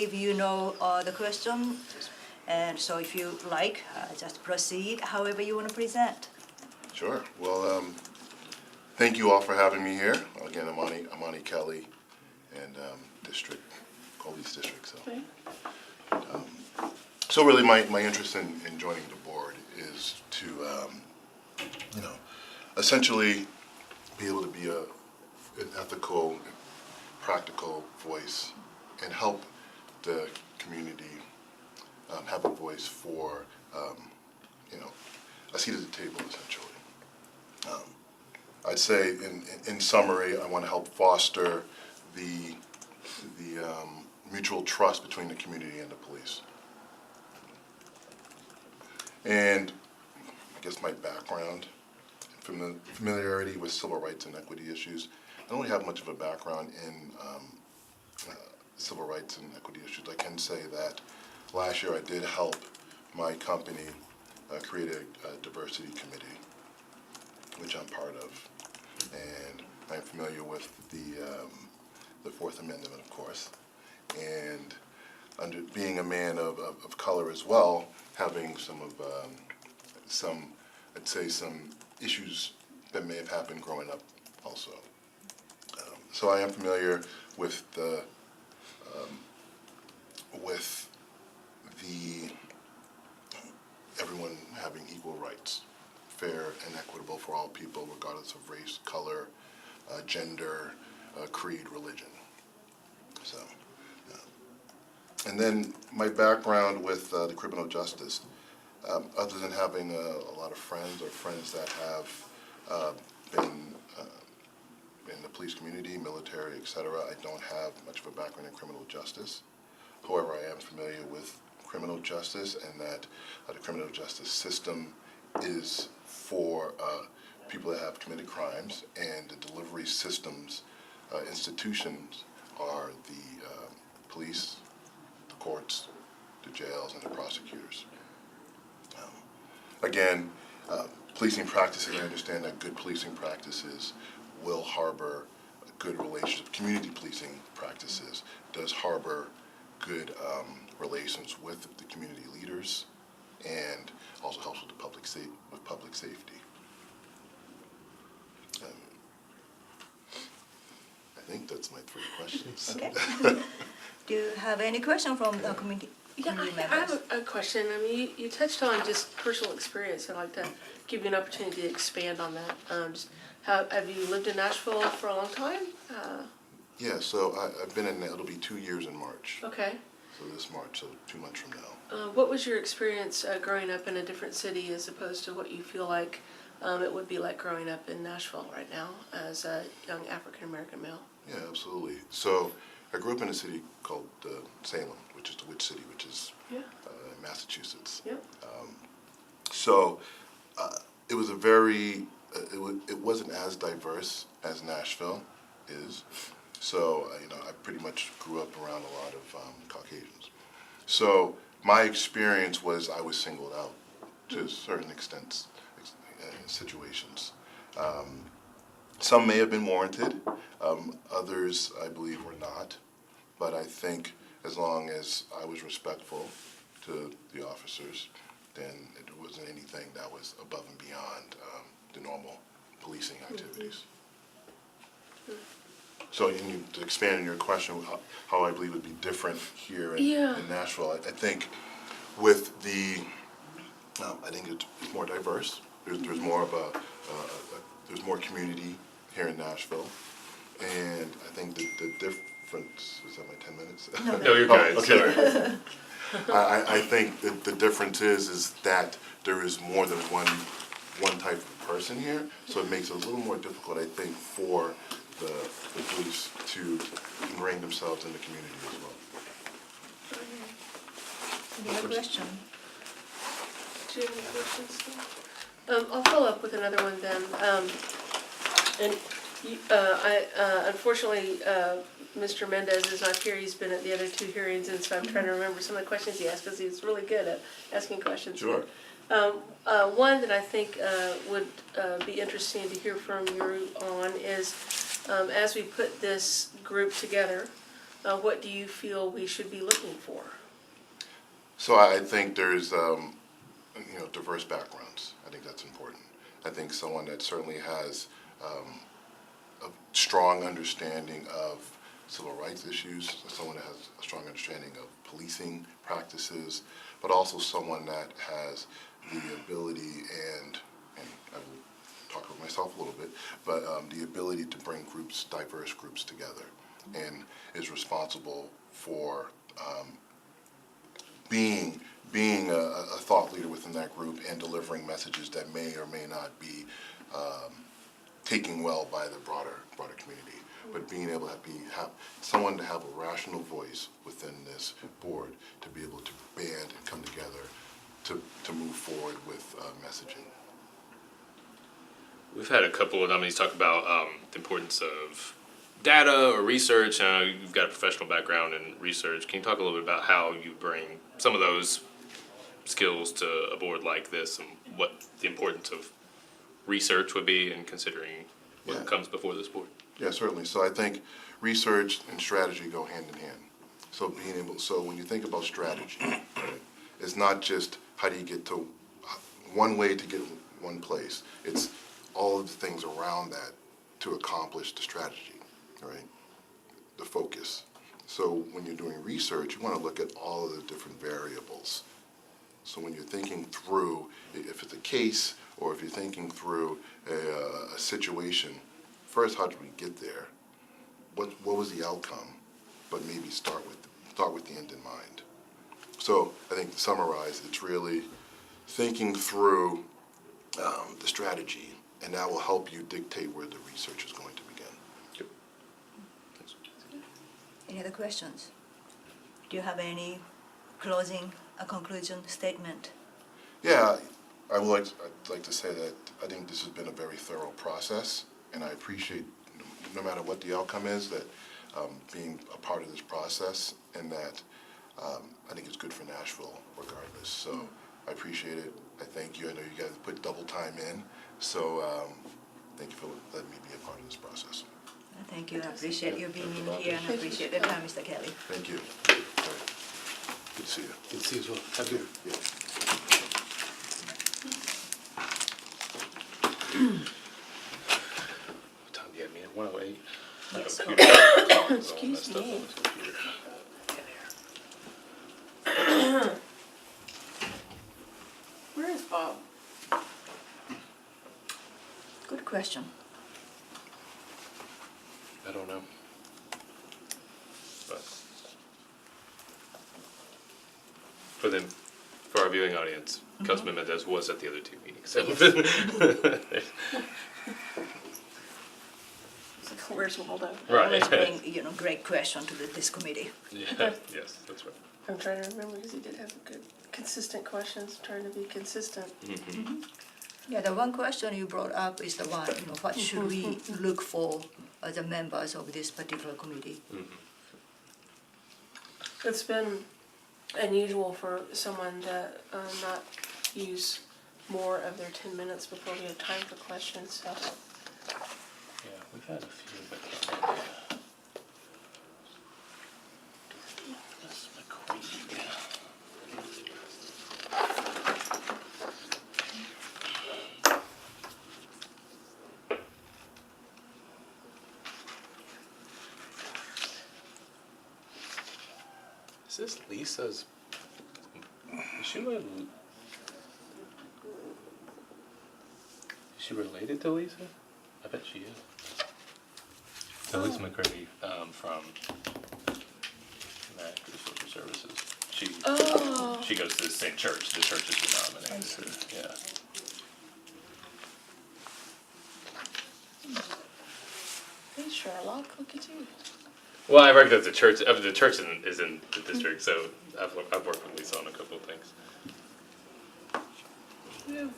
if you know the question. And so if you like, just proceed however you want to present. Sure. Well, thank you all for having me here. Again, Amani Kelly, and district, Colby's district. So, Okay. so really, my interest in joining the board is to, essentially be able to be an ethical, practical voice and help the community have a voice for, a seat at the table, essentially. I'd say, in summary, I want to help foster the mutual trust between the community and the police. And I guess my background, familiarity with civil rights and equity issues. I don't really have much of a background in civil rights and equity issues. I can say that last year I did help my company create a diversity committee, which I'm part of. And I'm familiar with the Fourth Amendment, of course. And under being a man of color as well, having some I'd say some issues that may have happened growing up also. So I am familiar with the everyone having equal rights, fair and equitable for all people, regardless of race, color, gender, creed, religion. So, and then my background with the criminal justice, other than having a lot of friends or friends that have been in the police community, military, etc., I don't have much of a background in criminal justice. However, I am familiar with criminal justice, and that the criminal justice system is for people that have committed crimes, and the delivery systems, institutions are the police, the courts, the jails, and the prosecutors. Again, policing practices, I understand that good policing practices will harbor good relations. Community policing practices does harbor good relations with the community leaders, and also helps with the public safety. I think that's my 3 questions. Okay. Do you have any question from the community I members? have a question. I mean, you touched on just personal experience. I'd like to give you an opportunity to expand on that. Have you lived in Nashville for a long time? Yeah, so I've been in, it'll be 2 years in March. Okay. So this March, so 2 months from now. What was your experience growing up in a different city as opposed to what you feel like it would be like growing up in Nashville right now as a young African-American male? Yeah, absolutely. So I grew up in a city called Salem, which is the Witch City, which is in Massachusetts. Yep. So it was a very, it wasn't as diverse as Nashville is. So, I pretty much grew up around a lot of Caucasians. So my experience was I was singled out to certain extents, situations. Some may have been warranted, others I believe were not. But I think as long as I was respectful to the officers, then it wasn't anything that was above and beyond the normal policing activities. Mm-hmm. So to expand on your question, how I believe would be different here in Nashville, I think with I think it's more diverse. There's more of there's more community here in Nashville, and I think the difference, is that my 10 minutes? No, you're good. Okay. I think that the difference is that there is more than one type of person here, so it makes it a little more difficult, I think, for the police to ingrain themselves in the community as well. Any other question? Do you have any questions? I'll follow up with another one then. Unfortunately, Mr. Mendez is not here. He's been at the other 2 hearings, and so I'm trying to remember some of the questions he asked because he's really good at asking questions. Sure. One that I think would be interesting to hear from you on is, as we put this group together, what do you feel we should be looking for? So I think there's, diverse backgrounds. I think that's important. I think someone that certainly has a strong understanding of civil rights issues, someone that has a strong understanding of policing practices, but also someone that has the ability and I will talk about myself a little bit, but the ability to bring diverse groups together, and is responsible for being a thought leader within that group and delivering messages that may or may not be taken well by the broader community. But being able to have someone to have a rational voice within this board to be able to band and come together to move forward with messaging. We've had a couple of nominees talk about the importance of data or research. You've got a professional background in research. Can you talk a little bit about how you bring some of those skills to a board like this, and what the importance of research would be in considering what comes before this board? Yeah, certainly. So I think research and strategy go hand in hand. So when you think about strategy, right, it's not just how do you get to one way to get one place. It's all of the things around that to accomplish the strategy, right? The focus. So when you're doing research, you want to look at all of the different variables. So when you're thinking through, if it's a case or if you're thinking through a situation, first, how did we get there? What was the outcome? But maybe start with the end in mind. So I think to summarize, it's really thinking through the strategy, and that will help you dictate where the research is going to begin. Yep. Any other questions? Do you have any closing, conclusion statement? Yeah, I'd like to say that I think this has been a very thorough process, and I appreciate, no matter what the outcome is, that being a part of this process, and that I think it's good for Nashville regardless. So I appreciate it. I thank you. I know you guys put double time in, so thank you for letting me be a part of this process. Thank you. I appreciate you being in here, and I appreciate the time, Mr. Kelly. Thank you. All right. Good to see you. Good to see you as well. Have a good Yeah. What time do you have me at? 1:08? Yes. Excuse me. Where is Bob? Good question. I don't know. But for our viewing audience, Councilman Mendez was at the other two meetings. So Where's Waldo? Right. Always bring, great question to this committee. yeah, yes, that's right. I'm trying to remember because he did have good, consistent questions, trying to be consistent. Yeah, the one question you brought up is the one, what should we look for as the members of this particular committee? It's been unusual for someone to not use more of their 10 minutes before we have time for questions, so. Yeah, we've had a few, but Dorothy McCrady. Is this Lisa's? Is she related to Lisa? I bet she is. So Lisa McCrady from Social Services. She goes to the same church. The church is denominated. Yeah. Hey Sherlock, look at you. Well, I recognize the church. The church is in the district, so I've worked with Lisa on a couple of things. Yeah.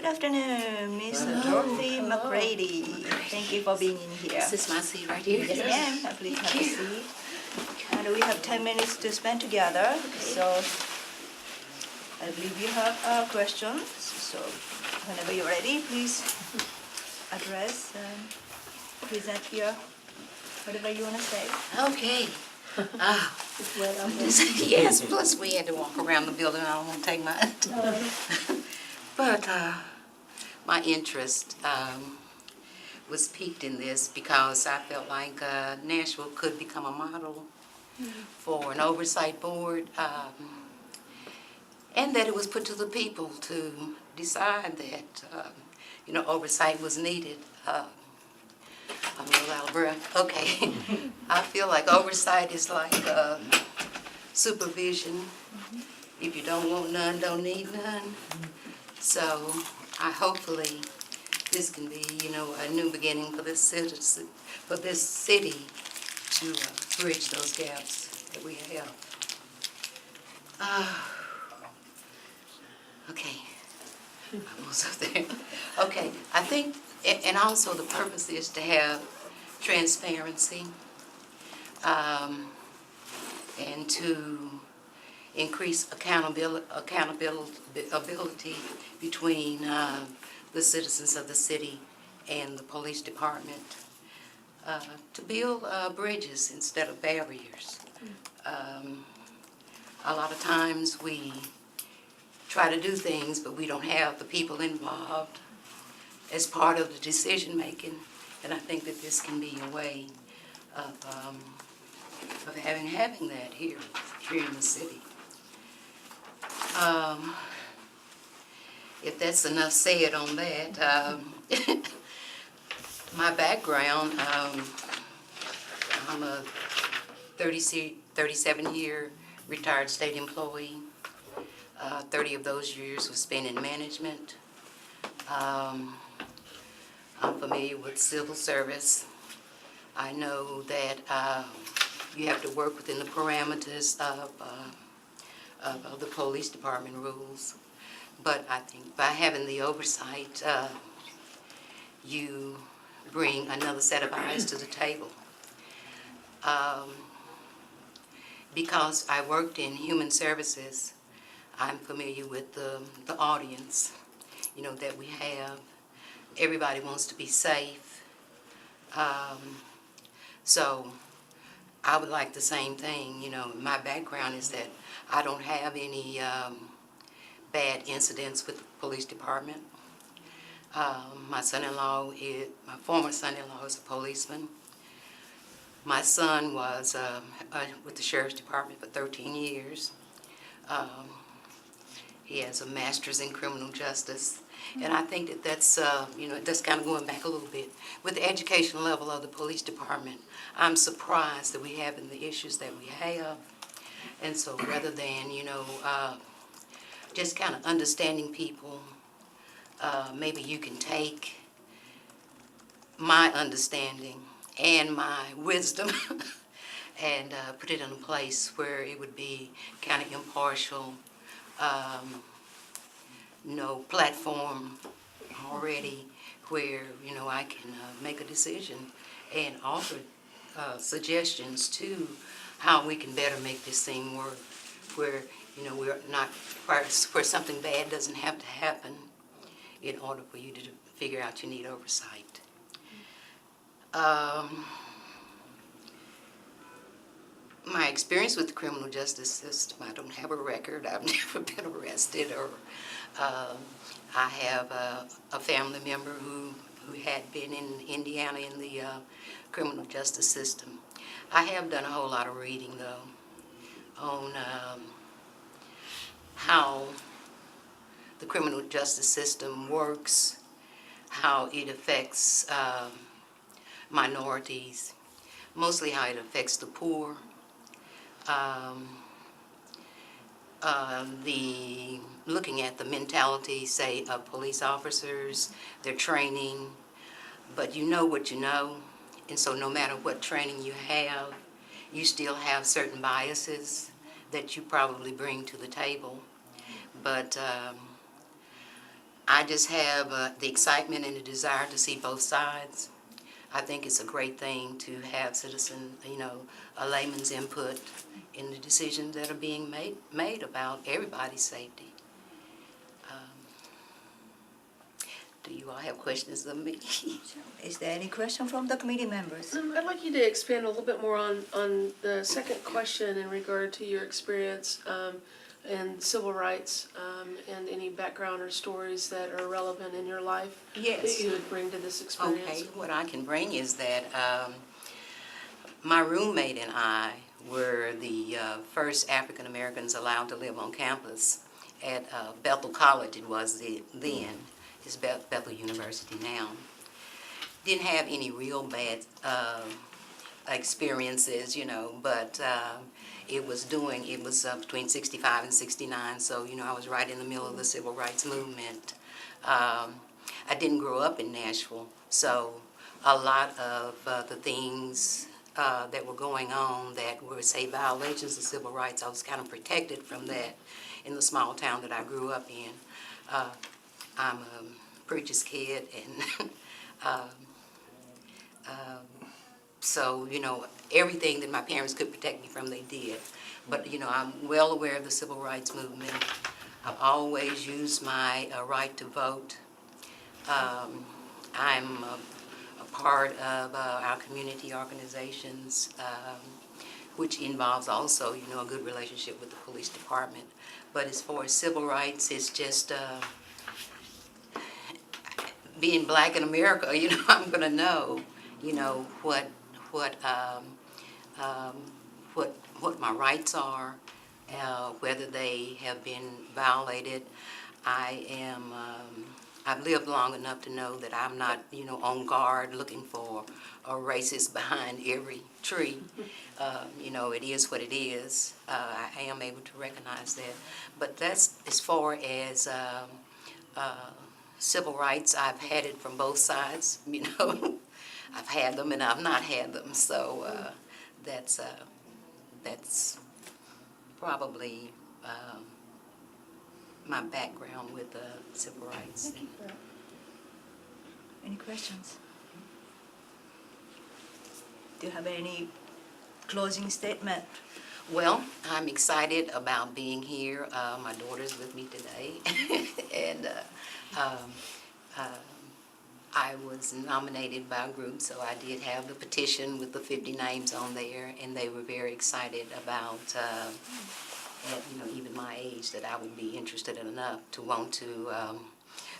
afternoon, Miss Dorothy McCrady. Thank you for being in here. Is this my seat right here? Yes, ma'am. Please have a seat. And we have 10 minutes to spend together. So I believe you have questions. So whenever you're ready, please address and present your whatever you want to say. Okay. Yes, plus we had to walk around the building. I don't want to take my time. But my interest was piqued in this because I felt like Nashville could become a model for an oversight board, and that it was put to the people to decide that, oversight was needed. I'm a little out of breath. Okay. I feel like oversight is like supervision. If you don't want none, don't need none. So hopefully this can be, a new beginning for this city to bridge those gaps that we have. Okay. Almost up there. Okay. I think, and also the purpose is to have transparency and to increase accountability between the citizens of the city and the police department, to build bridges instead of barriers. A lot of times we try to do things, but we don't have the people involved as part of the decision making, and I think that this can be a way of having that here in the city. If that's enough said on that, my background, I'm a 37-year retired state employee. 30 of those years was spent in management. I'm familiar with civil service. I know that you have to work within the parameters of the police department rules. But I think by having the oversight, you bring another set of eyes to the table. Because I worked in human services, I'm familiar with the audience, that we have. Everybody wants to be safe. So I would like the same thing. My background is that I don't have any bad incidents with the police department. My former son-in-law is a policeman. My son was with the sheriff's department for 13 years. He has a master's in criminal justice. And I think that that's kind of going back a little bit. With the education level of the police department, I'm surprised that we have the issues that we have. And so rather than, just kind of understanding people, maybe you can take my understanding and my wisdom and put it in a place where it would be kind of impartial, platform already where, I can make a decision and offer suggestions to how we can better make this thing work, where, we're not, where something bad doesn't have to happen in order for you to figure out you need oversight. My experience with the criminal justice system, I don't have a record. I've never been arrested, or I have a family member who had been in Indiana in the criminal justice system. I have done a whole lot of reading, though, on how the criminal justice system works, how it affects minorities, mostly how it affects the poor. Looking at the mentality, say, of police officers, their training, but you know what you know, and so no matter what training you have, you still have certain biases that you probably bring to the table. But I just have the excitement and the desire to see both sides. I think it's a great thing to have citizen, a layman's input in the decisions that are being made about everybody's safety. Do you all have questions of me? Is there any question from the committee members? I'd like you to expand a little bit more on the second question in regard to your experience in civil rights and any background or stories that are relevant in your life Yes. that you would bring to this experience. Okay, what I can bring is that my roommate and I were the first African Americans allowed to live on campus at Bethel College. It was then. It's Bethel University now. Didn't have any real bad experiences, but it was between 65 and 69, so, I was right in the middle of the civil rights movement. I didn't grow up in Nashville, so a lot of the things that were going on that were, say, violations of civil rights, I was kind of protected from that in the small town that I grew up in. I'm a preacher's kid, and so, everything that my parents could protect me from, they did. But, I'm well aware of the civil rights movement. I've always used my right to vote. I'm a part of our community organizations, which involves also, a good relationship with the police department. But as far as civil rights, it's just being black in America, I'm going to know, what my rights are, whether they have been violated. I've lived long enough to know that I'm not, on guard looking for a racist behind every tree. It is what it is. I am able to recognize that. But that's as far as civil rights. I've had it from both sides, I've had them and I've not had them. So that's probably my background with civil rights. Any questions? Do you have any closing statement? Well, I'm excited about being here. My daughter's with me today, and I was nominated by a group, so I did have the petition with the 50 names on there, and they were very excited about, at even my age, that I would be interested enough to want to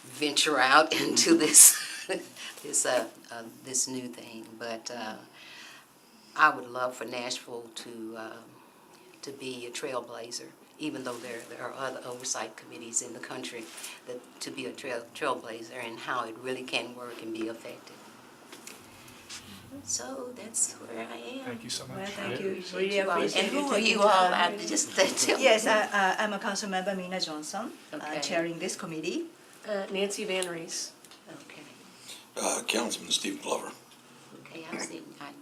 venture out into this this new thing. But I would love for Nashville to be a trailblazer, even though there are other oversight committees in the country, to be a trailblazer and how it really can work and be effective. So that's where I am. Thank you so much. Well, thank you. Appreciate Really you all. appreciate And you who are taking you the all? time. Just tell me. Yes, I'm a council member, Mina Johnson, Okay. chairing this committee. Nancy Van Rees. Okay. Councilman Steve Glover. Okay, I see. I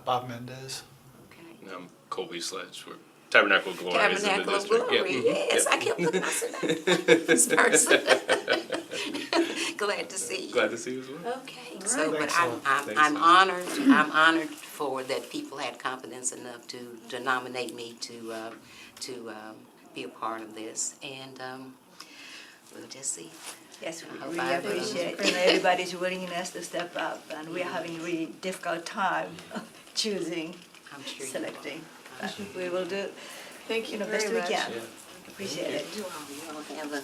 Bob Mendez. okay. Colby Sledge, we're Tabernacle of Glory is in the Tabernacle of district. Glory, Yeah. yes, I kept looking, I said, this person. Glad to see you. Glad to see you as well. Okay, so, but Thanks, I'm honored for that people had confidence enough to nominate me to be a part of this, and we'll just see. Yes, I we hope really I appreciate everybody's willingness to step up, and we're having a really difficult time choosing, I'm sure you selecting. But we will do, Thank you best very we much. can. Appreciate it. You all have a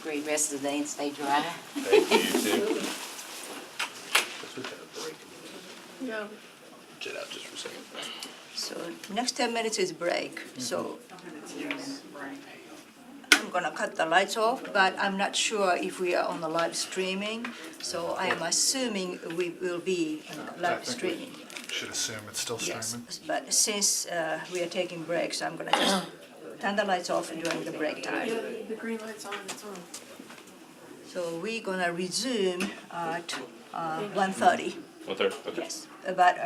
great rest of the day and stay dry. Thank you, you too. Let's have a break. Yeah. Jet out just for a second. So next 10 minutes is break, so I'm gonna cut the lights off, but I'm not sure if we are on the live streaming, so I am assuming we will be live streaming. Should assume it's still Yes, streaming. but since we are taking breaks, I'm gonna just turn the lights off during the break time. The green light's on, it's on. So we're gonna resume at 1:30. 1:30, okay. Yes, but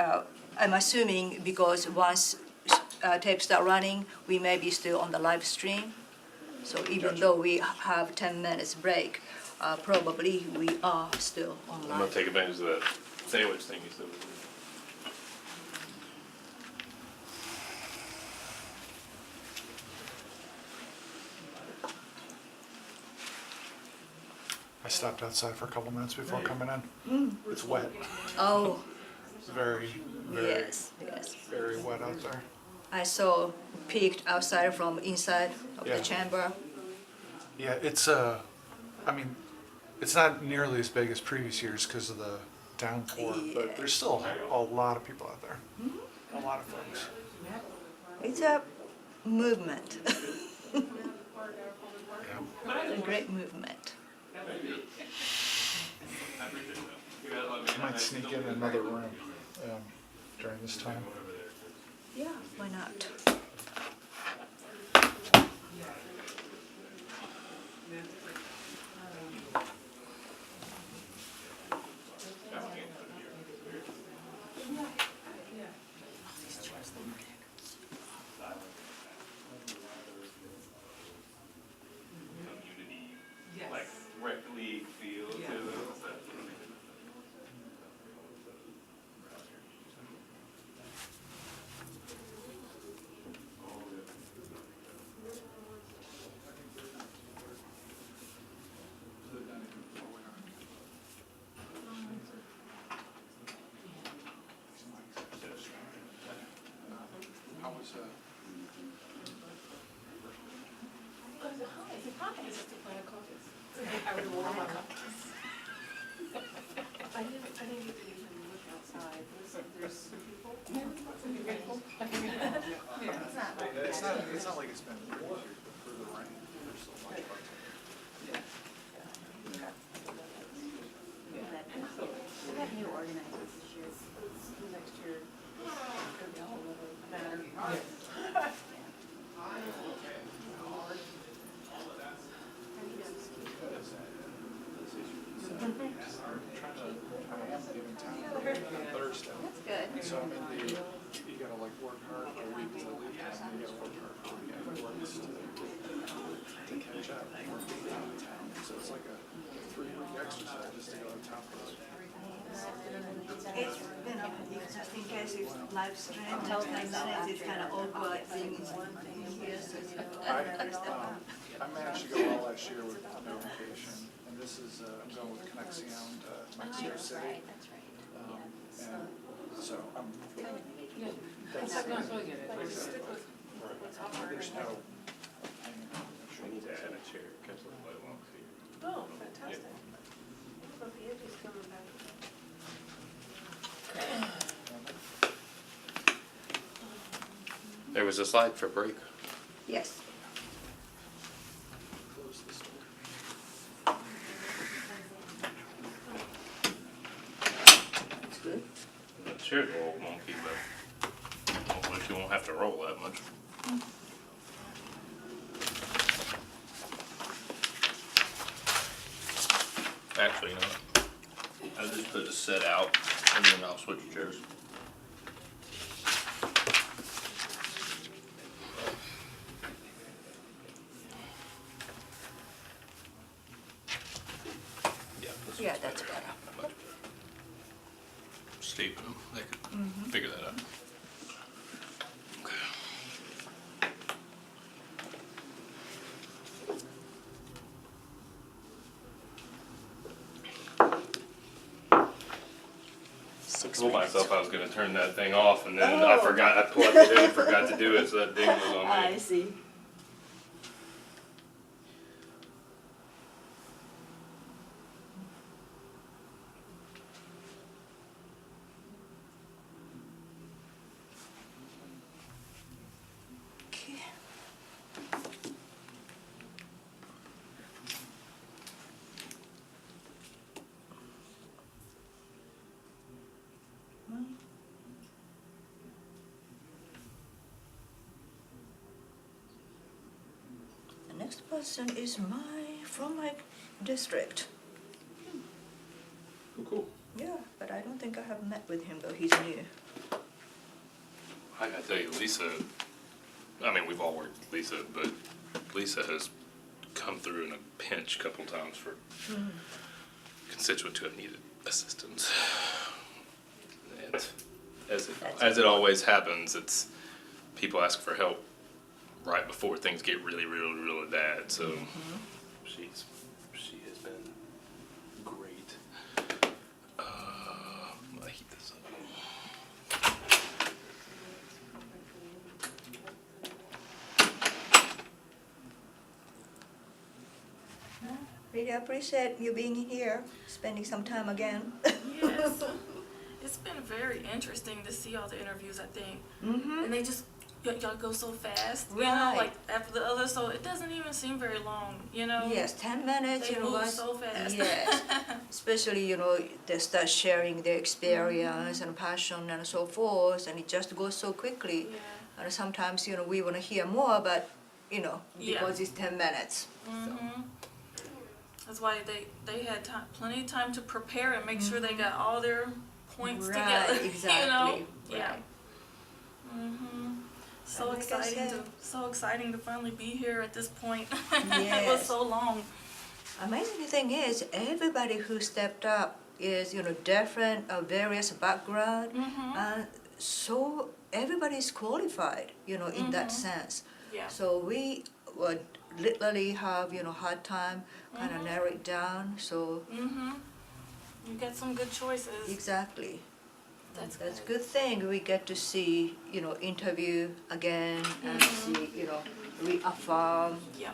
I'm assuming because once tapes start running, we may be still on the live stream. So even Gotcha. though we have 10 minutes break, probably we are still I'm online. gonna take advantage of that sandwich thing you said. I stopped outside for a couple minutes before coming in. It's wet. Oh, It's very, yes. very wet out there. I saw peeked outside from inside of Yeah. the chamber. Yeah, it's I mean, it's not nearly as big as previous years because of the downpour, but there's still a lot of people out there. A lot of folks. It's a movement. Yeah. It's a great movement. I might sneak in another room during this time. Yeah, why not? Like rec league feel to it. How was I didn't get to even look outside. There's some people. It's not like it's been for the rain. There's so much parts of it. We have new organizers this year. Next year, it'll be a whole other matter. I am leaving town on Thursday. That's good. So I'm in the, you gotta like work hard for a week to leave town, and you gotta work hard for a week afterwards to catch up and work out of town. So it's like a 3-week exercise just to go out of town for this. It's, just in case if live stream tells 10 minutes, it's kind of awkward being here, so it's I managed to go all last year with no vacation, and this is, I'm going with Cascioppo to Mexico City. That's right. And so I'm, It's not going to get it. Just stick with what's offered. there's no. We need to add a chair, catch the light walks here. Oh, fantastic. So the edge is coming back. There was a slide for break. Yes. Close this door. It's good. The chair's a little wonky, but hopefully you won't have to roll that much. Actually, you know what? I'll just put a set out and then I'll switch chairs. Yeah, this Yeah, one's that's better. better. Much better. Steve and them, they could figure that out. Okay. I told myself I was gonna turn that thing off and then I forgot, I plugged it in and forgot to do it, so that ding was on me. see. Okay. The next person is from my district. Cool. Yeah, but I don't think I have met with him though, he's new. I gotta tell you, Lisa, I mean, we've all worked with Lisa, but Lisa has come through in a pinch a couple times for constituents who have needed assistance. And as it always happens, it's people ask for help right before things get really, really, really bad. So she has been great. I heat this up. Really appreciate you being here, spending some time again. Yes. It's been very interesting to see all the interviews, I think. And they just, y'all go so fast, you know, Right. like after the other, so it doesn't even seem very long, you know? Yes, 10 minutes, They you know move what? so fast. Yes, especially, you know, they start sharing their experience and passion and so forth, and it just goes so quickly. Yeah. And sometimes, you know, we want to hear more, but, you know, Yeah. because it's 10 minutes. That's why they had time, plenty of time to prepare and make sure they got all their points Right, together. exactly, You know? right. Yeah. So And like I exciting said- so exciting to finally be here at this point. It Yes. was so long. Amazing thing is, everybody who stepped up is, you know, different, various background, and so everybody is qualified, you know, in that sense. Yeah. So we would literally have, you know, hard time kind of narrow it down. So You got some good choices. exactly, That's that's a good. good thing. We get to see, you know, interview again and see, you know, reaffirm, Yeah.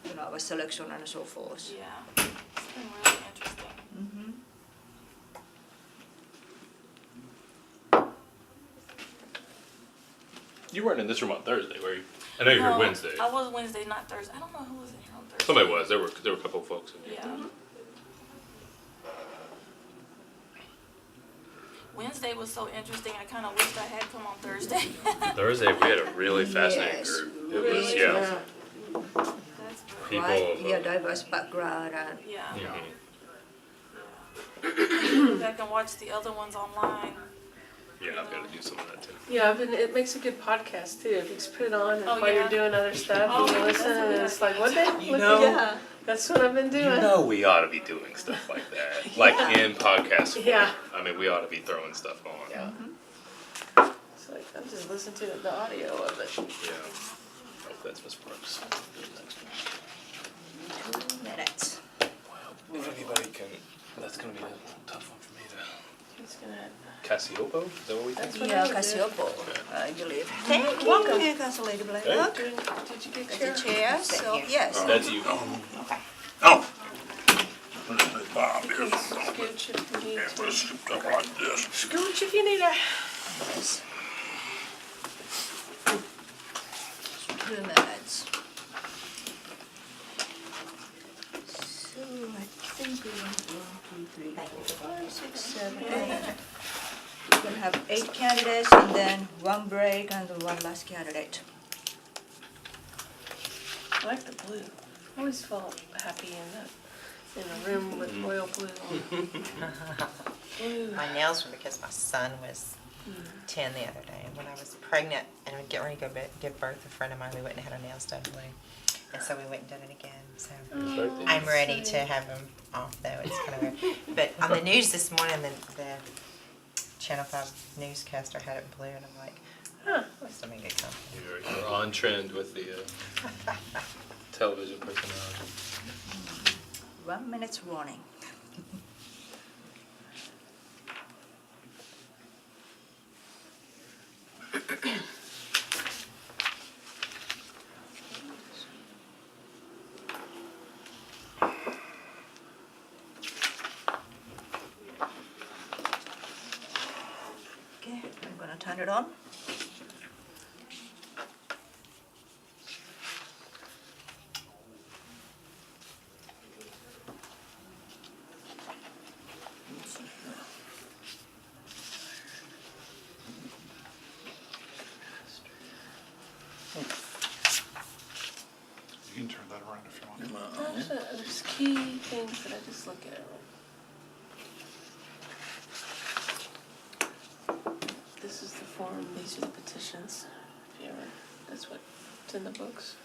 you know, our selection and so forth. Yeah. It's been really interesting. You weren't in this room on Thursday, were you? I know you're here No, Wednesday. I was Wednesday, not Thursday. I don't know who was in here on Thursday. Somebody was. There were a couple of folks in here. Yeah. Wednesday was so interesting. I kind of wished I had come on Thursday. Thursday we had a really fascinating Yes, group. It was yeah. That's good. People Right, of, yeah, diverse background and Yeah. mhm. Go back and watch the other ones online. Yeah, I've got to do some of that too. Yeah, it makes a good podcast too. If you just put it on and Oh, while yeah. you're doing other stuff, Oh, you that's listen, a and good it's like, idea. what day? You What know- day? yeah. That's what I've been You doing. know we ought to be doing stuff like that, like in podcast form. Yeah. I mean, we ought to be throwing stuff on. Yeah. It's like, I'm just listening to the audio of it. Yeah. Oh, that's Miss Brooks. Next one. 2 minutes. Well, if anybody can, that's gonna be a tough one for me to. He's gonna. Cascioppo? Is that what we think? That's what Yeah, I would do. Cascioppo, I believe. Thank you. Welcome. Here comes Lady Black. Hey. Look, Did you get there's your? a chair, so, yes. That's you. Oh. Scooch if you need to. Stuff like this. Scooch if you need a. Yes. 2 minutes. So I think we want 1, 2, 3, 4, 5, 6, 7, 8. We're gonna have 8 candidates and then 1 break and then 1 last candidate. I like the blue. I always felt happy in a room with royal blue on. Blue. My nails were because my son was 10 the other day. And when I was pregnant and would get ready to go give birth, a friend of mine, we went and had our nails done blue. And so we went and done it again. So I'm ready to have them off though. It's kind of weird. But on the news this morning, the Channel 5 newscaster had it blue, and I'm like, must have been good company. You're on trend with the television personality. 1 minute's warning. Okay, I'm gonna turn it on. You can turn that around if you want. There's key things that I just look at. This is the form, these are the petitions, if you ever, that's what's in the books.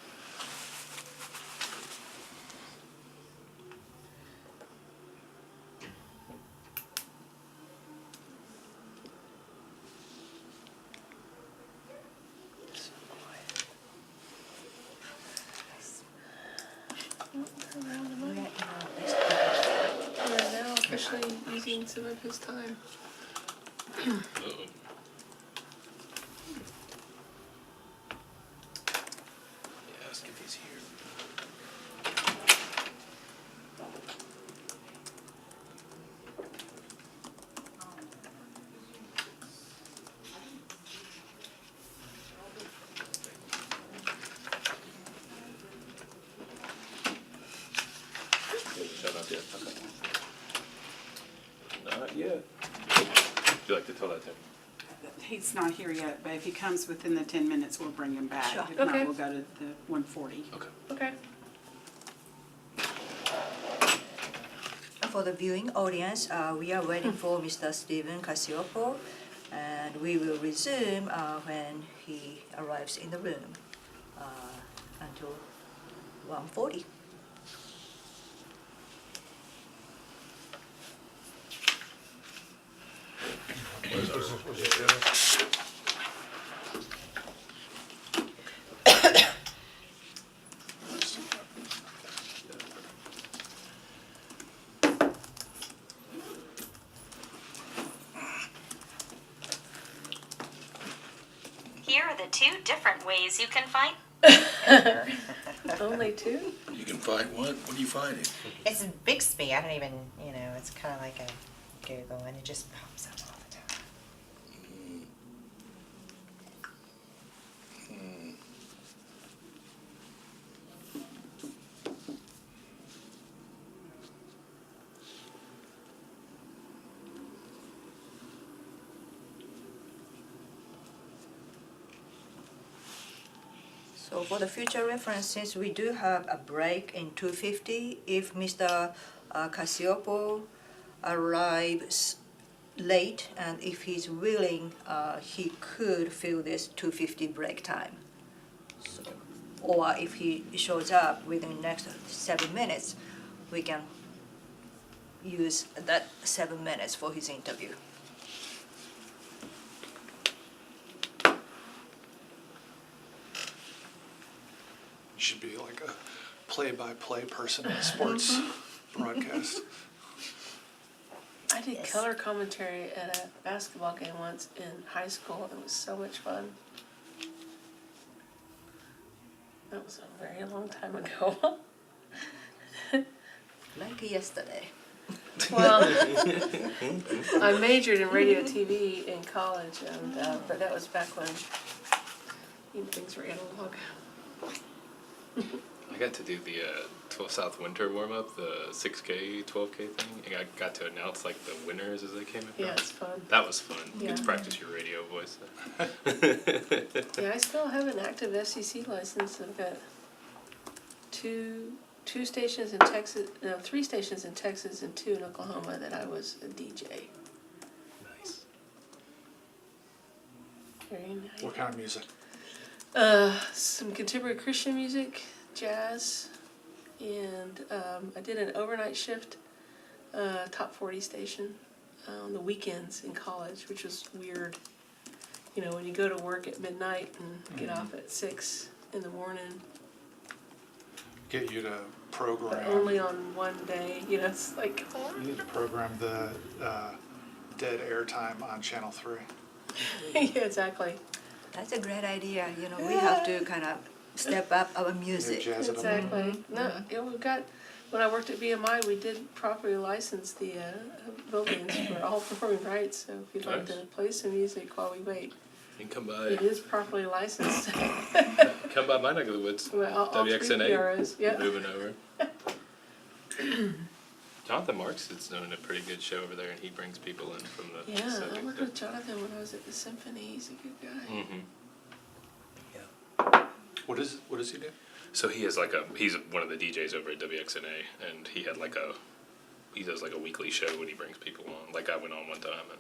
We're now officially using some of his time. Uh-oh. Yeah, let's get these here. Shut up yet? Okay. Not yet. Would you like to tell that to him? He's not here yet, but if he comes within the 10 minutes, we'll bring him back. Sure. If not, Okay. we'll go to the 140. Okay. Okay. For the viewing audience, we are waiting for Mr. Stephen Cascioppo, and we will resume when he arrives in the room until 1:40. Here are the 2 different ways you can find. Only 2? You can find what? What are you finding? It's Bixby. I don't even, it's kind of like a Google, and it just pops up all the time. So for the future reference, since we do have a break in 2:50, if Mr. Cascioppo arrives late and if he's willing, he could fill this 2:50 break time. So, or if he shows up within the next 7 minutes, we can use that 7 minutes for his interview. You should be like a play-by-play person in a sports broadcast. I did Yes. color commentary at a basketball game once in high school. It was so much fun. That was a very long time ago. Like yesterday. Well, I majored in radio TV in college, and but that was back when things were analog. I got to do the 12 South Winter warm-up, the 6K, 12K thing, and I got to announce like the winners as they came across. Yeah, it's fun. That was fun. You get to Yeah. practice your radio voice. Yeah, I still have an active FCC license. I've got two stations in Texas, no, 3 stations in Texas and 2 in Oklahoma that I was a DJ. Nice. Very nice. What kind of music? Some contemporary Christian music, jazz, and I did an overnight shift, top 40 station on the weekends in college, which was weird. You know, when you go to work at midnight and get off at 6 in the morning, Get you to but program. only on one day. You know, it's like, You need to program the dead airtime on Channel 3. yeah, exactly. That's a great idea. We have to kind of step up our You music. jazz it up. Exactly. No, yeah, we've got. When I worked at BMI, we did properly license the buildings for all performing rights. So if you'd like Nice. to play some music while we wait, You can come by. it is properly licensed. Come by my neck of the woods. Well, all 3 WXNA. PROs, yeah. Moving over. Jonathan Marks is doing a pretty good show over there, and he brings people in from the Yeah, I Pacific. worked with Jonathan when I was at the Symphony. He's a good guy. Mm-hmm. What does he do? So he's one of the DJs over at WXNA, and he does like a weekly show when he brings people on. Like I went on one time and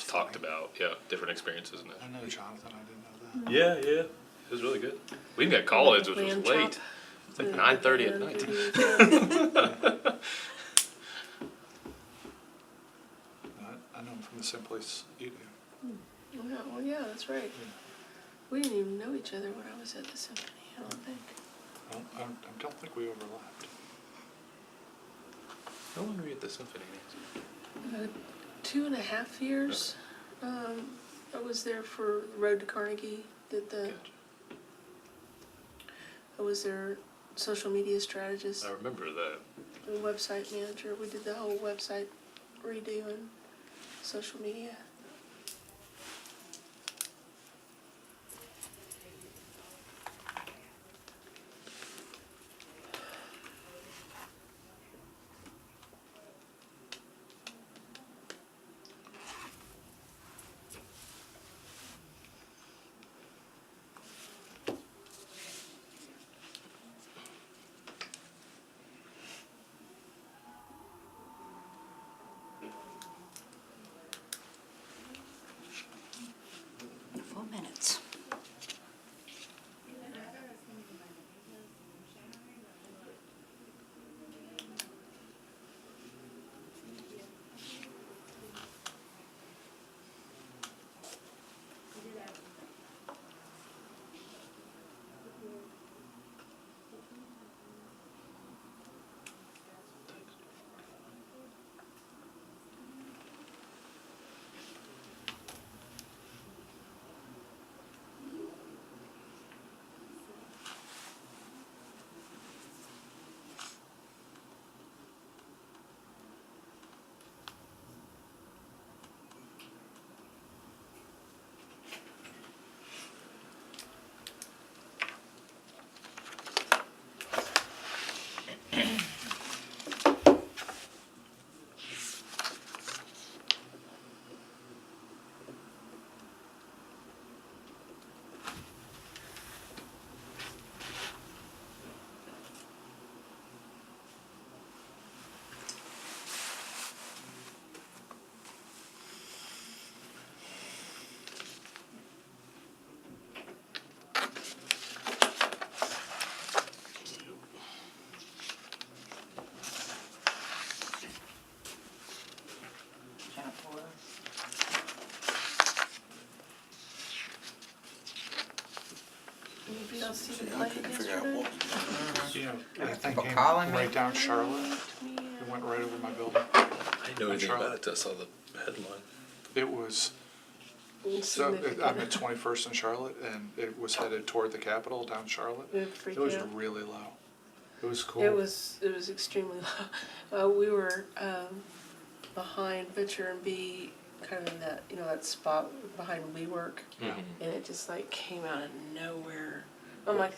talked about different experiences in it. I know Jonathan, I didn't know that. Yeah, it was really good. We even got college, which was Lamb late. chop. It's like 9:30 at night. I know him from the same place you do. Yeah, well, yeah, that's right. We didn't even know each other when I was at the Symphony, I don't think. Well, I don't think we overlapped. How long were you at the symphony? 2.5 years. I was there for Road to Carnegie. I was their social media strategist. I remember that. And website manager. We did the whole website redo and social media. Minutes. I couldn't figure out what was going on. Yeah, that thing People came calling me? right down Charlotte. It went right over my building. I didn't know anything Charlotte. about it till I saw the headline. It was, so I'm at 21st in Charlotte, and it was headed toward the Capitol down Charlotte. It was really low. It was cool. It was extremely low. We were behind Butcher and B, kind of in that that spot behind WeWork, and it just like came out of nowhere. I'm like,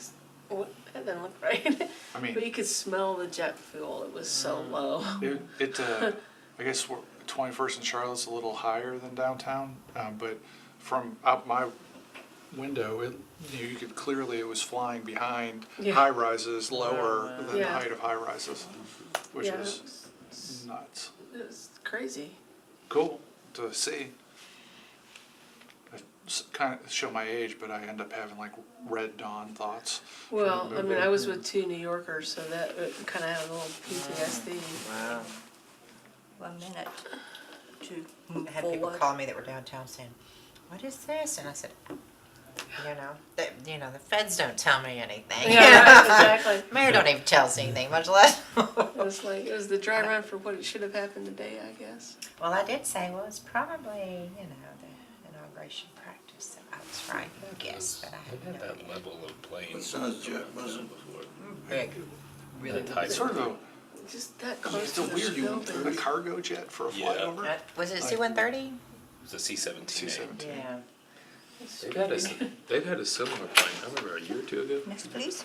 what? That doesn't look right. I mean, but you could smell the jet fuel. It was so low. I guess 21st in Charlotte's a little higher than downtown, but from out my window, you could clearly it was flying behind high rises lower than the height of high rises, which was nuts. It was crazy. Cool to see. I kind of show my age, but I end up having like Red Dawn thoughts. Well, I mean, I was with 2 New Yorkers, so that kind of had a little PTSD. Wow. 1 minute to move I had people forward. call me that were downtown saying, "What is this?" And I said, the feds don't tell me anything. Yeah, right, exactly. Mayor don't even tell us anything, much less. It was the dry run for what should have happened today, I guess. Well, I did say, well, it's probably, the inauguration practice. So I was right, I guess, but I It had had no that idea. level of plane. What size jet was it? Before. Big. Really That type It's sort of a, Just that close it's to a the weird building. a cargo jet for a Yeah. flyover. Was it C-130? It was a C-17. C-17. Yeah. They've had a similar plane. I remember a year or two ago. Next, please.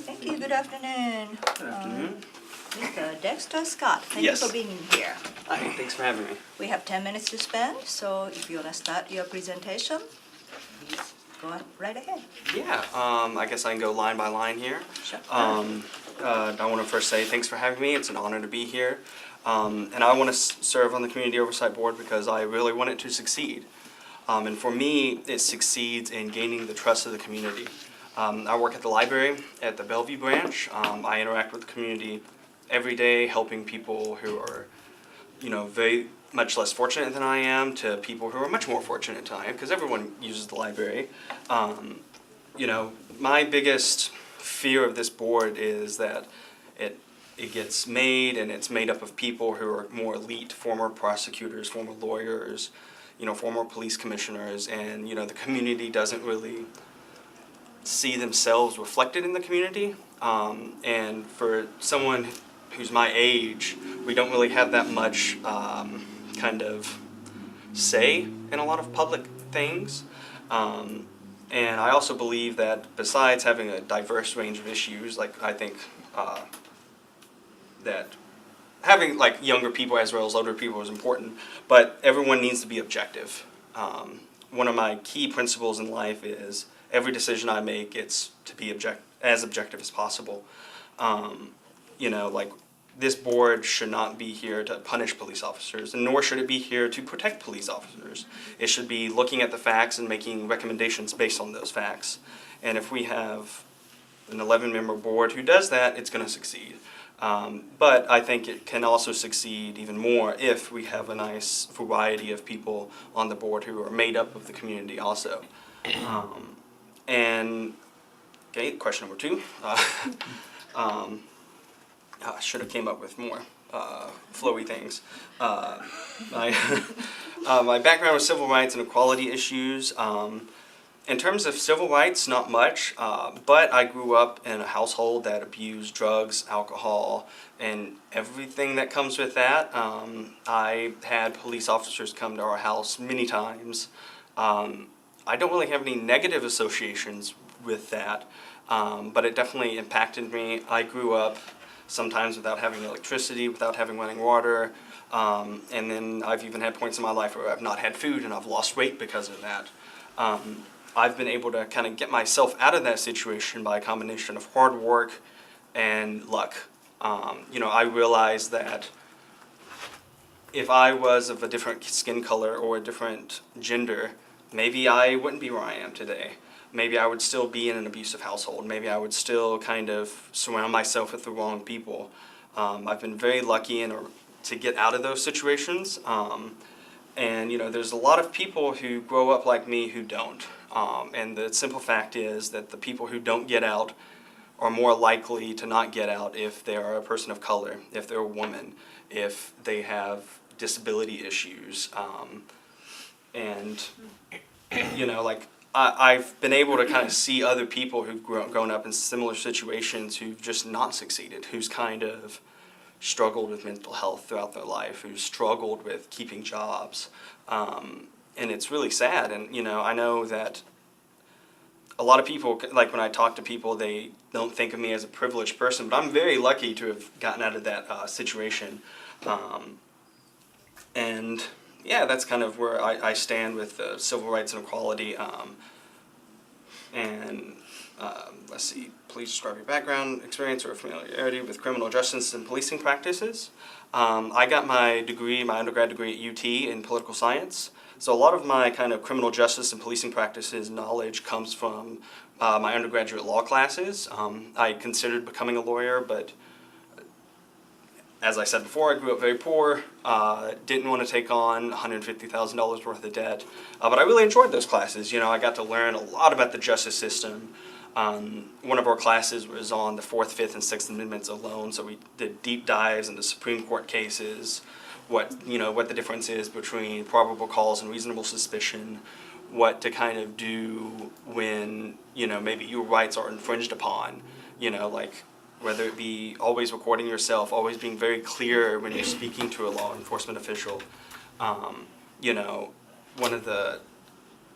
Thank you. Good afternoon. Good afternoon. Mr. Dexter Scott, thank Yes. you for being here. Hi, thanks for having me. We have 10 minutes to spend, so if you want to start your presentation, please go right ahead. Yeah, I guess I can go line by line here. Sure. I want to first say thanks for having me. It's an honor to be here. And I want to serve on the Community Oversight Board because I really want it to succeed. And for me, it succeeds in gaining the trust of the community. I work at the library at the Bellevue branch. I interact with the community every day, helping people who are, very much less fortunate than I am to people who are much more fortunate than I am, because everyone uses the library. My biggest fear of this board is that it it gets made, and it's made up of people who are more elite, former prosecutors, former lawyers, former police commissioners, and, the community doesn't really see themselves reflected in the community. And for someone who's my age, we don't really have that much kind of say in a lot of public things. And I also believe that besides having a diverse range of issues, like I think that having like younger people as well as older people is important, but everyone needs to be objective. One of my key principles in life is every decision I make, it's to be as objective as possible. Like this board should not be here to punish police officers, and nor should it be here to protect police officers. It should be looking at the facts and making recommendations based on those facts. And if we have an 11-member board who does that, it's going to succeed. But I think it can also succeed even more if we have a nice variety of people on the board who are made up of the community also. Okay, question number 2. I should have came up with more flowy things. My background was civil rights and equality issues. In terms of civil rights, not much, but I grew up in a household that abused drugs, alcohol, and everything that comes with that. I had police officers come to our house many times. I don't really have any negative associations with that, but it definitely impacted me. I grew up sometimes without having electricity, without having running water, and then I've even had points in my life where I've not had food and I've lost weight because of that. I've been able to kind of get myself out of that situation by a combination of hard work and luck. I realized that if I was of a different skin color or a different gender, maybe I wouldn't be where I am today. Maybe I would still be in an abusive household. Maybe I would still kind of surround myself with the wrong people. I've been very lucky to get out of those situations. And, there's a lot of people who grow up like me who don't. And the simple fact is that the people who don't get out are more likely to not get out if they are a person of color, if they're a woman, if they have disability issues. I've been able to kind of see other people who've grown up in similar situations who've just not succeeded, who's kind of struggled with mental health throughout their life, who's struggled with keeping jobs. And it's really sad. And, I know that a lot of people, like when I talk to people, they don't think of me as a privileged person, but I'm very lucky to have gotten out of that situation. And yeah, that's kind of where I stand with civil rights and equality. Let's see, please describe your background, experience, or familiarity with criminal justice and policing practices. I got my undergrad degree at UT in political science. So a lot of my kind of criminal justice and policing practices knowledge comes from my undergraduate law classes. I considered becoming a lawyer, but as I said before, I grew up very poor, didn't want to take on $150,000 worth of debt, but I really enjoyed those classes. I got to learn a lot about the justice system. One of our classes was on the 4th, 5th, and 6th Amendments alone, so we did deep dives into Supreme Court cases, what the difference is between probable cause and reasonable suspicion, what to kind of do when, maybe your rights are infringed upon, whether it be always recording yourself, always being very clear when you're speaking to a law enforcement official. One of the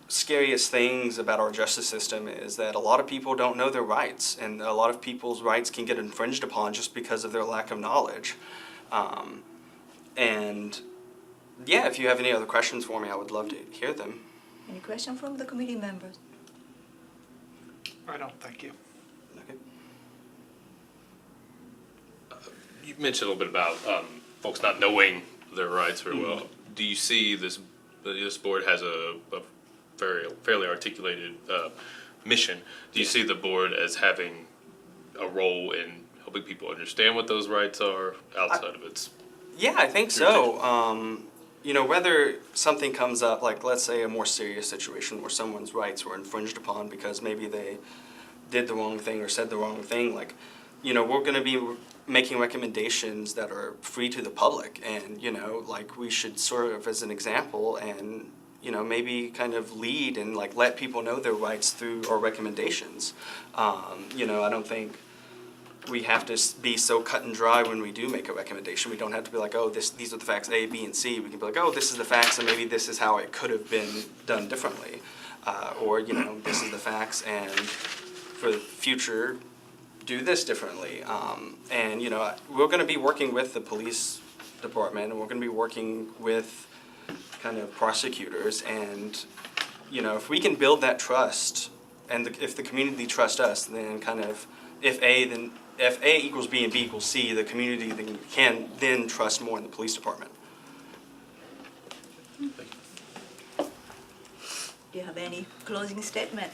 scariest things about our justice system is that a lot of people don't know their rights, and a lot of people's rights can get infringed upon just because of their lack of knowledge. And yeah, if you have any other questions for me, I would love to hear them. Any question from the committee members? I don't, thank you. Okay. You mentioned a little bit about folks not knowing their rights very well. Do you see this board has a fairly articulated mission? Do you see the board as having a role in helping people understand what those rights are outside of its? Yeah, I think so. Whether something comes up, like let's say a more serious situation where someone's rights were infringed upon because maybe they did the wrong thing or said the wrong thing, like we're going to be making recommendations that are free to the public, and like we should serve as an example, and maybe kind of lead and like let people know their rights through our recommendations. I don't think we have to be so cut and dry when we do make a recommendation. We don't have to be like, oh, these are the facts A, B, and C. We can be like, oh, this is the facts, and maybe this is how it could have been done differently. Or, this is the facts, and for the future, do this differently. And, we're going to be working with the police department, and we're going to be working with kind of prosecutors. And, if we can build that trust, and if the community trusts us, then kind of, if A equals B and B equals C, the community can then trust more in the police department. Do you have any closing statement?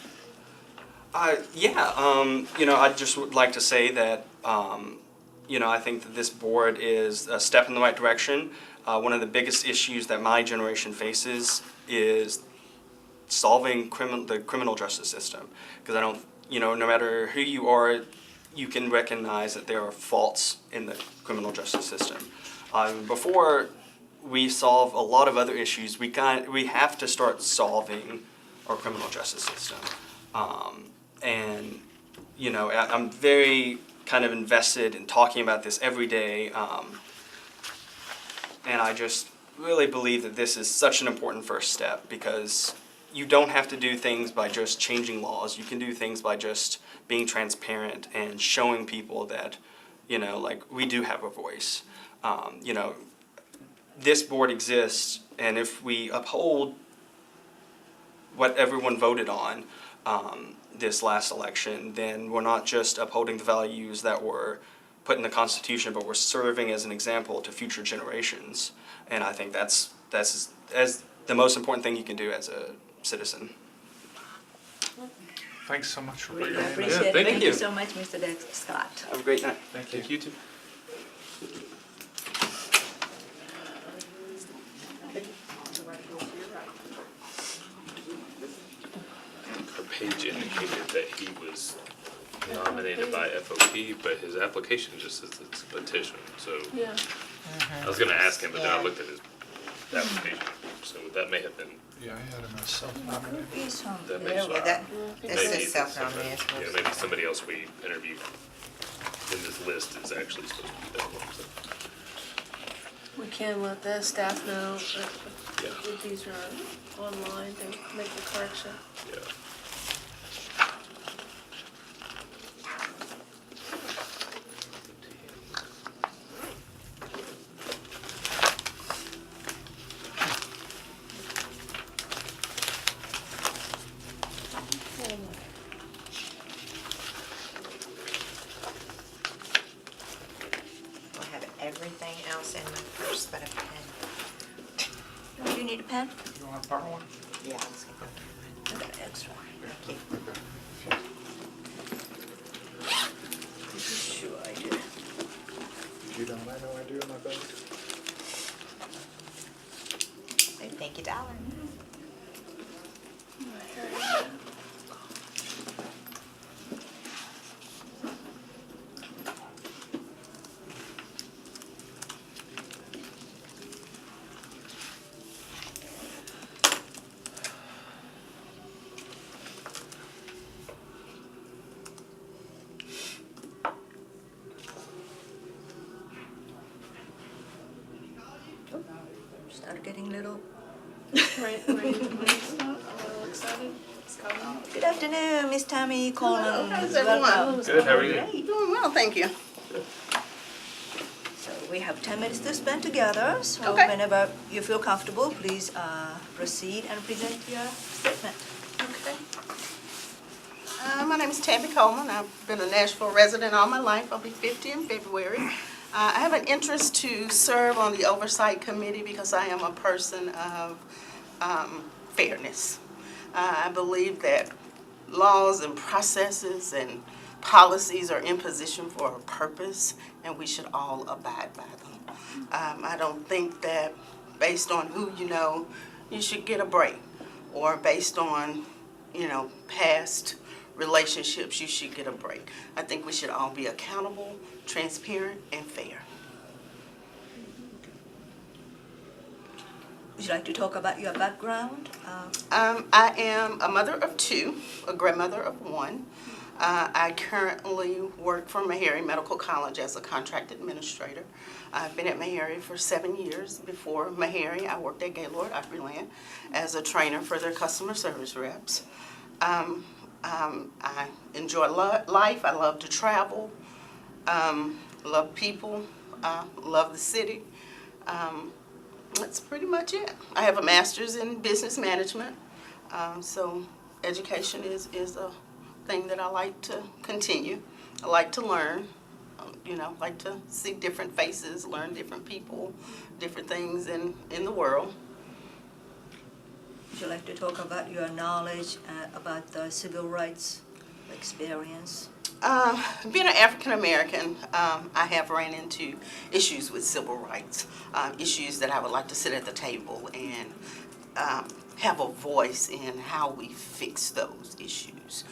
I just would like to say that, I think that this board is a step in the right direction. One of the biggest issues that my generation faces is solving the criminal justice system. Because I don't, no matter who you are, you can recognize that there are faults in the criminal justice system. Before we solve a lot of other issues, we have to start solving our criminal justice system. I'm very kind of invested in talking about this every day, and I just really believe that this is such an important first step, because you don't have to do things by just changing laws. You can do things by just being transparent and showing people that, we do have a voice. This board exists, and if we uphold what everyone voted on this last election, then we're not just upholding the values that were put in the Constitution, but we're serving as an example to future generations. And I think that's as the most important thing you can do as a citizen. Thanks so much for Really bringing me. appreciate it. thank Thank you. you so much, Mr. Dexter Scott. Have a great night. Thank you. You too. Our page indicated that he was nominated by FOP, but his application just says it's a petition. So Yeah. I was going to ask him, but then I looked at his application. So that may have been. Yeah, I had him as self-nominated. That may Yeah, that, maybe this is it's self-nominated. somebody- Yeah, maybe somebody else we interviewed in this list is actually supposed to be that one. So. We can let the staff know that Yeah. if these are online, they make the correction. Yeah. I have everything else in my purse but a pen. Do you need a pen? You want to borrow one? Yeah, let's get that. I got an extra. Thank you. Sure I do. You don't, I know I do in my bag. Say thank you, darling. Start getting little. Right, a little excited. It's coming. Good afternoon, Miss Tammy Coleman. how's everyone? Welcome. Good, how are you? Doing well, thank you. So we have 10 minutes to spend together. So Okay. whenever you feel comfortable, please proceed and present your statement. Okay. My name is Tammy Coleman. I've been a Nashville resident all my life. I'll be 50 in February. I have an interest to serve on the Oversight Committee because I am a person of fairness. I believe that laws and processes and policies are in position for a purpose, and we should all abide by them. I don't think that based on who you know, you should get a break, or based on, past relationships, you should get a break. I think we should all be accountable, transparent, and fair. Would you like to talk about your background? I am a mother of two, a grandmother of one. I currently work for Meharry Medical College as a contract administrator. I've been at Meharry for 7 years. Before Meharry, I worked at Gaylord Opryland as a trainer for their customer service reps. I enjoy life. I love to travel, love people, love the city. That's pretty much it. I have a master's in business management, so education is a thing that I like to continue. I like to learn, like to see different faces, learn different people, different things in the world. Would you like to talk about your knowledge about the civil rights experience? Being an African American, I have ran into issues with civil rights, issues that I would like to sit at the table and have a voice in how we fix those issues.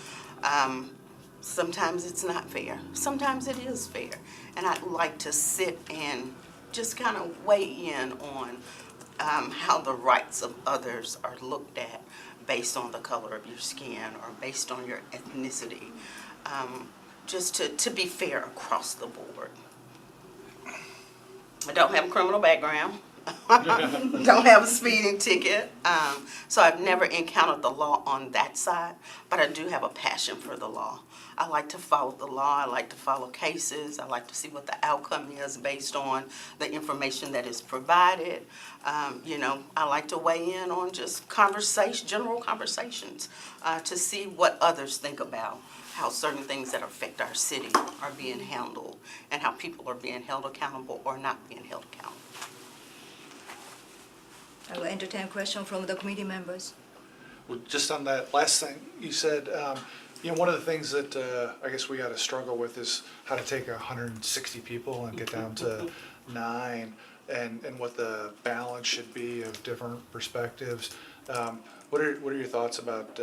Sometimes it's not fair. Sometimes it is fair. And I'd like to sit and just kind of weigh in on how the rights of others are looked at based on the color of your skin or based on your ethnicity. Just to be fair across the board. I don't have a criminal background. Don't have a speeding ticket. So I've never encountered the law on that side, but I do have a passion for the law. I like to follow the law. I like to follow cases. I like to see what the outcome is based on the information that is provided. I like to weigh in on just general conversations to see what others think about how certain things that affect our city are being handled and how people are being held accountable or not being held accountable. I will entertain a question from the committee members. Well, just on that last thing, you said, one of the things that I guess we got to struggle with is how to take 160 people and get down to 9 and what the balance should be of different perspectives. What are your thoughts about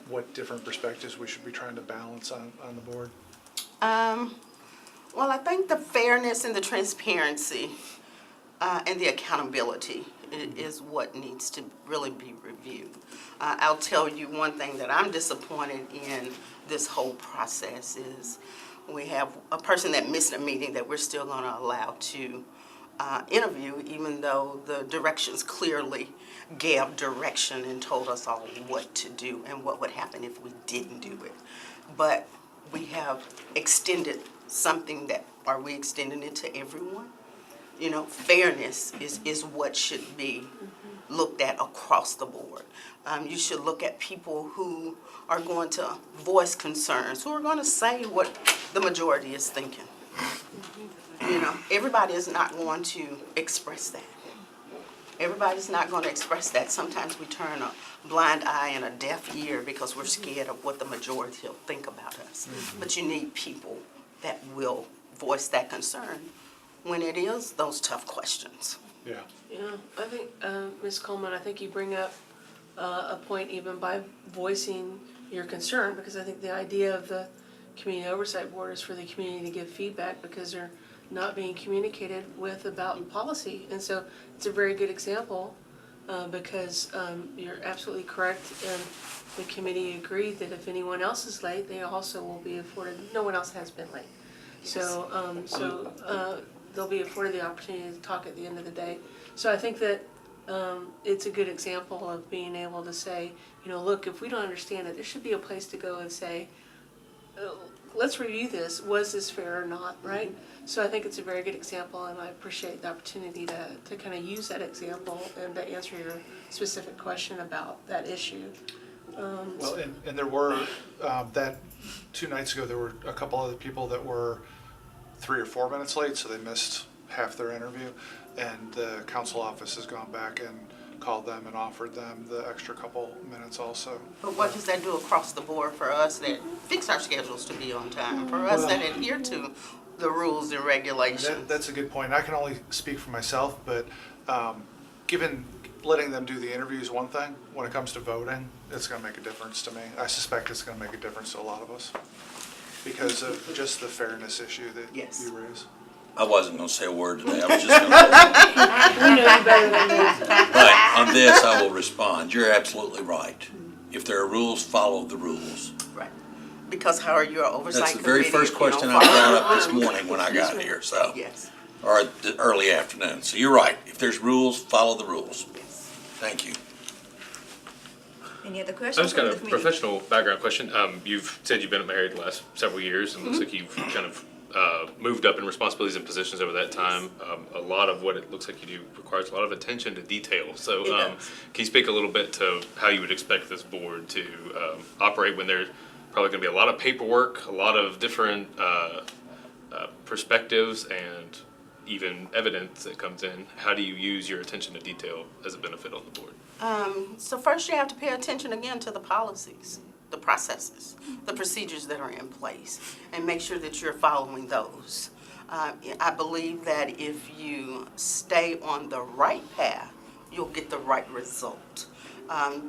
what different perspectives we should be trying to balance on the board? Well, I think the fairness and the transparency and the accountability is what needs to really be reviewed. I'll tell you one thing that I'm disappointed in this whole process is we have a person that missed a meeting that we're still going to allow to interview, even though the directions clearly gave direction and told us all what to do and what would happen if we didn't do it. But we have extended something that, are we extending it to everyone? Fairness is what should be looked at across the board. You should look at people who are going to voice concerns, who are going to say what the majority is thinking. Everybody is not going to express that. Everybody's not going to express that. Sometimes we turn a blind eye and a deaf ear because we're scared of what the majority will think about us. But you need people that will voice that concern when it is those tough questions. Yeah. Yeah, I think, Ms. Coleman, I think you bring up a point even by voicing your concern, because I think the idea of the Community Oversight Board is for the community to give feedback because they're not being communicated with about policy. And so it's a very good example because you're absolutely correct, and the committee agreed that if anyone else is late, they also will be afforded, no one else has been late. So they'll be afforded the opportunity to talk at the end of the day. So I think that it's a good example of being able to say, look, if we don't understand it, there should be a place to go and say, let's review this. Was this fair or not, right? So I think it's a very good example, and I appreciate the opportunity to kind of use that example and to answer your specific question about that issue. Well, and there were, that 2 nights ago, there were a couple other people that were 3 or 4 minutes late, so they missed half their interview, and the council office has gone back and called them and offered them the extra couple minutes also. But what does that do across the board for us that fix our schedules to be on time, for us that adhere to the rules and regulations? That's a good point. I can only speak for myself, but given letting them do the interview is one thing. When it comes to voting, it's going to make a difference to me. I suspect it's going to make a difference to a lot of us because of just the fairness issue that Yes. you raise. I wasn't gonna say a word today, I was just gonna. We know you better than this. But on this, I will respond. You're absolutely right. If there are rules, follow the rules. Right. Because how are your oversight That's committee? the very first if you don't question I follow brought the up this rules? morning when I got here, so. Yes. Or the early afternoon. So you're right. If there's rules, follow the rules. Thank you. Any other I questions just got from a the committee? professional background question. You've said you've been married the last several years, and it looks like you've kind of moved up in responsibilities and positions over that time. A lot of what it looks like you do requires a lot of attention to detail. So It does. can you speak a little bit to how you would expect this board to operate when there's probably going to be a lot of paperwork, a lot of different perspectives, and even evidence that comes in? How do you use your attention to detail as a benefit on the board? So first you have to pay attention again to the policies, the processes, the procedures that are in place, and make sure that you're following those. I believe that if you stay on the right path, you'll get the right result.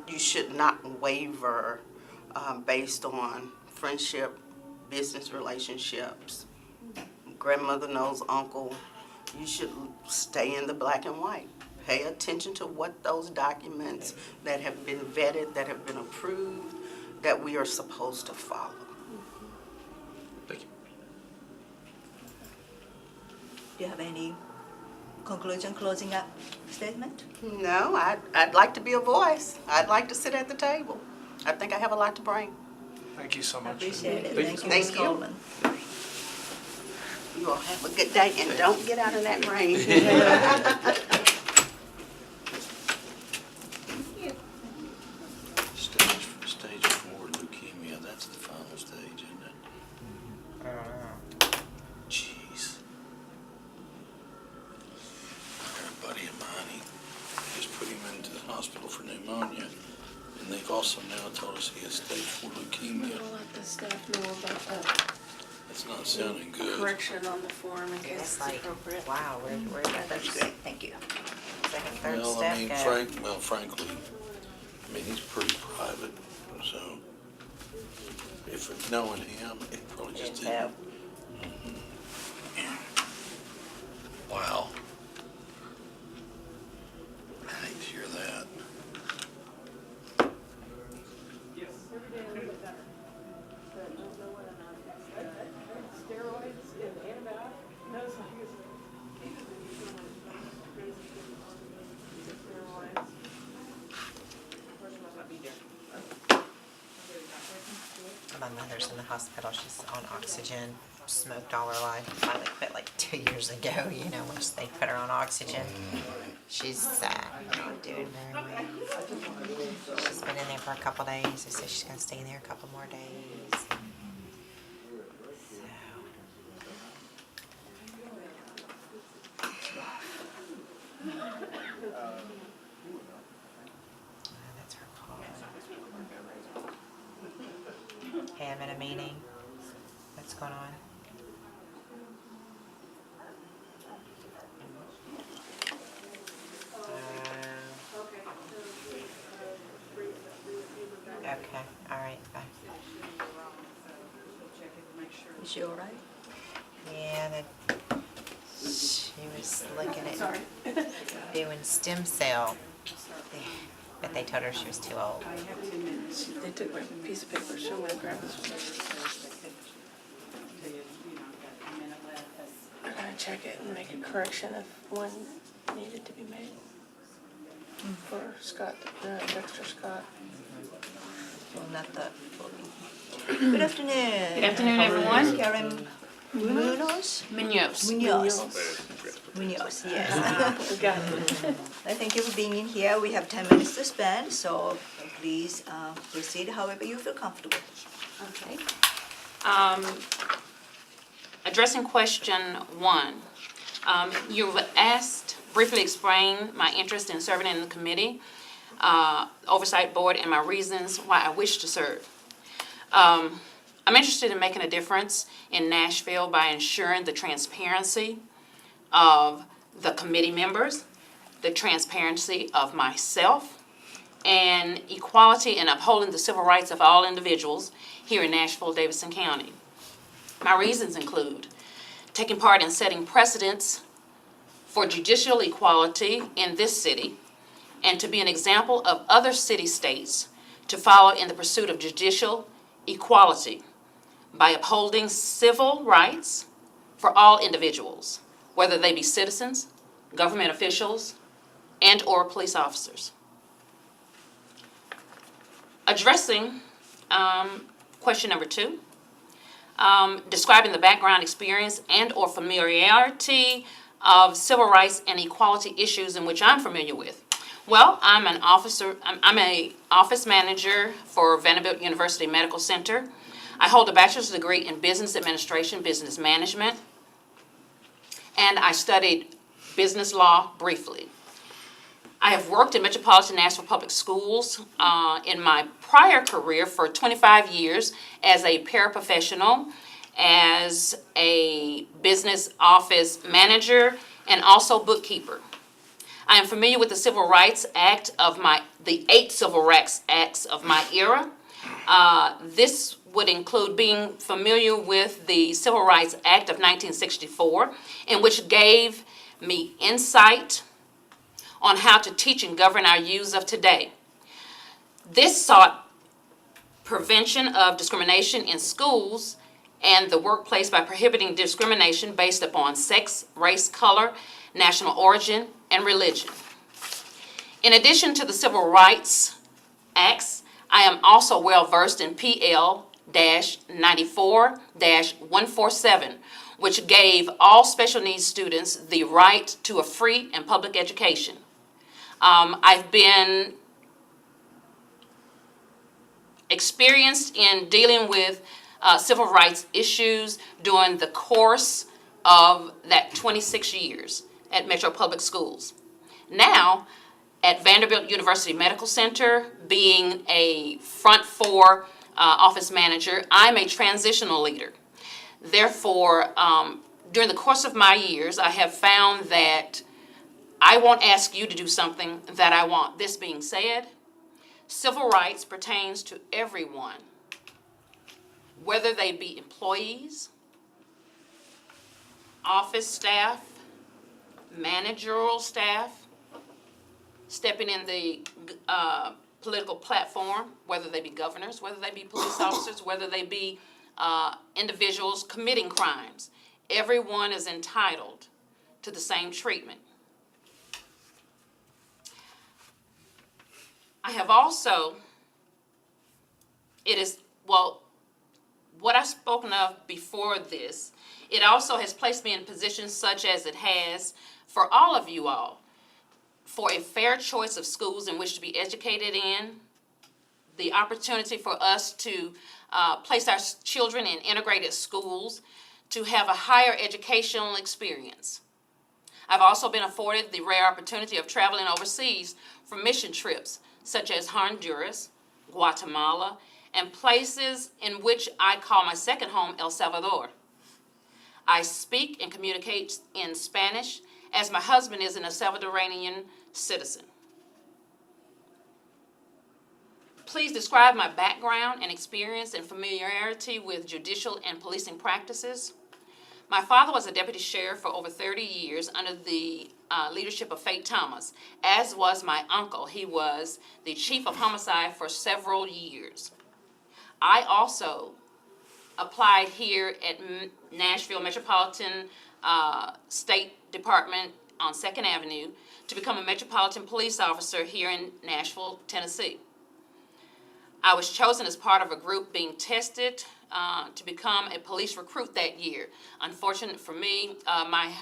You should not waver based on friendship, business relationships, grandmother knows uncle. You should stay in the black and white. Pay attention to what those documents that have been vetted, that have been approved, that we are supposed to follow. Thank you. Do you have any conclusion, closing up statement? No, I'd like to be a voice. I'd like to sit at the table. I think I have a lot to bring. Thank you so I much. appreciate it. Thank Thank you, Thank Ms. you. Coleman. You all have a good day and don't get out in that rain. Stage 4 leukemia, that's the final stage, isn't it? I don't know. Jeez. I got a buddy of mine, he just put him into the hospital for pneumonia. And they've also now told us he has stage 4 leukemia. I'll let the staff know about that That's not sounding good. correction on the form in case It's it's like, appropriate. wow, where's that That's first, great, thank you. second, third Well, step I mean, go? frankly, I mean, he's pretty private, so if knowing him, it probably just Didn't didn't. help. Wow. I hate to hear that. My mother's in the hospital, she's on oxygen, smoked all her life, finally quit like 2 years ago, you know, once they put her on oxygen. She's not doing very well. She's been in there for a couple days, they say she's gonna stay in there a couple more days. That's her call. Hey, I'm in a meeting. What's going on? Okay, all right, bye. Is she all right? Yeah, she was looking at doing stem cell, but they told her she was too old. I have 10 minutes. They took my piece of paper, so I'm gonna grab this one. I'm gonna check it and make a correction if one needed to be made. For Scott, Dexter Scott. Well, not that. Good afternoon. Good afternoon, everyone. Karen Munoz? Munoz. Munoz, yes. We got it. I thank you for being in here. We have 10 minutes to spend, so please proceed however you feel comfortable. Okay. Addressing question 1. You've asked, briefly explain my interest in serving in the committee, Oversight Board, and my reasons why I wish to serve. I'm interested in making a difference in Nashville by ensuring the transparency of the committee members the transparency of myself, and equality and upholding the civil rights of all individuals here in Nashville, Davidson County. My reasons include taking part in setting precedents for judicial equality in this city, and to be an example of other city-states to follow in the pursuit of judicial equality by upholding civil rights for all individuals, whether they be citizens, government officials, and/or police officers. Addressing question number 2, describing the background, experience, and/or familiarity of civil rights and equality issues in which I'm familiar with. Well, I'm an office manager for Vanderbilt University Medical Center. I hold a bachelor's degree in business administration, business management, and I studied business law briefly. I have worked in Metropolitan Nashville Public Schools in my prior career for 25 years as a paraprofessional, as a business office manager, and also bookkeeper. I am familiar with the Civil Rights Act of the 8 Civil Rights Acts of my era. This would include being familiar with the Civil Rights Act of 1964, in which gave me insight on how to teach and govern our youths of today. This sought prevention of discrimination in schools and the workplace by prohibiting discrimination based upon sex, race, color, national origin, and religion. In addition to the Civil Rights Acts, I am also well versed in PL-94-147, which gave all special needs students the right to a free and public education. I've been experienced in dealing with civil rights issues during the course of that 26 years at Metro Public Schools. Now, at Vanderbilt University Medical Center, being a front 4 office manager, I'm a transitional leader. Therefore, during the course of my years, I have found that I won't ask you to do something that I want. This being said, civil rights pertains to everyone, whether they be employees, office staff, managerial staff, stepping in the political platform, whether they be governors, whether they be police officers, whether they be individuals committing crimes. Everyone is entitled to the same treatment. I have also, what I've spoken of before this, it also has placed me in positions such as it has for all of you all, for a fair choice of schools in which to be educated in, the opportunity for us to place our children in integrated schools, to have a higher educational experience. I've also been afforded the rare opportunity of traveling overseas for mission trips, such as Honduras, Guatemala, and places in which I call my second home, El Salvador. I speak and communicate in Spanish, as my husband is an El Salvadorian citizen. Please describe my background and experience and familiarity with judicial and policing practices. My father was a deputy sheriff for over 30 years under the leadership of Faith Thomas, as was my uncle. He was the chief of homicide for several years. I also applied here at Nashville Metropolitan State Department on 2nd Avenue to become a Metropolitan police officer here in Nashville, Tennessee. I was chosen as part of a group being tested to become a police recruit that year. Unfortunate for me, my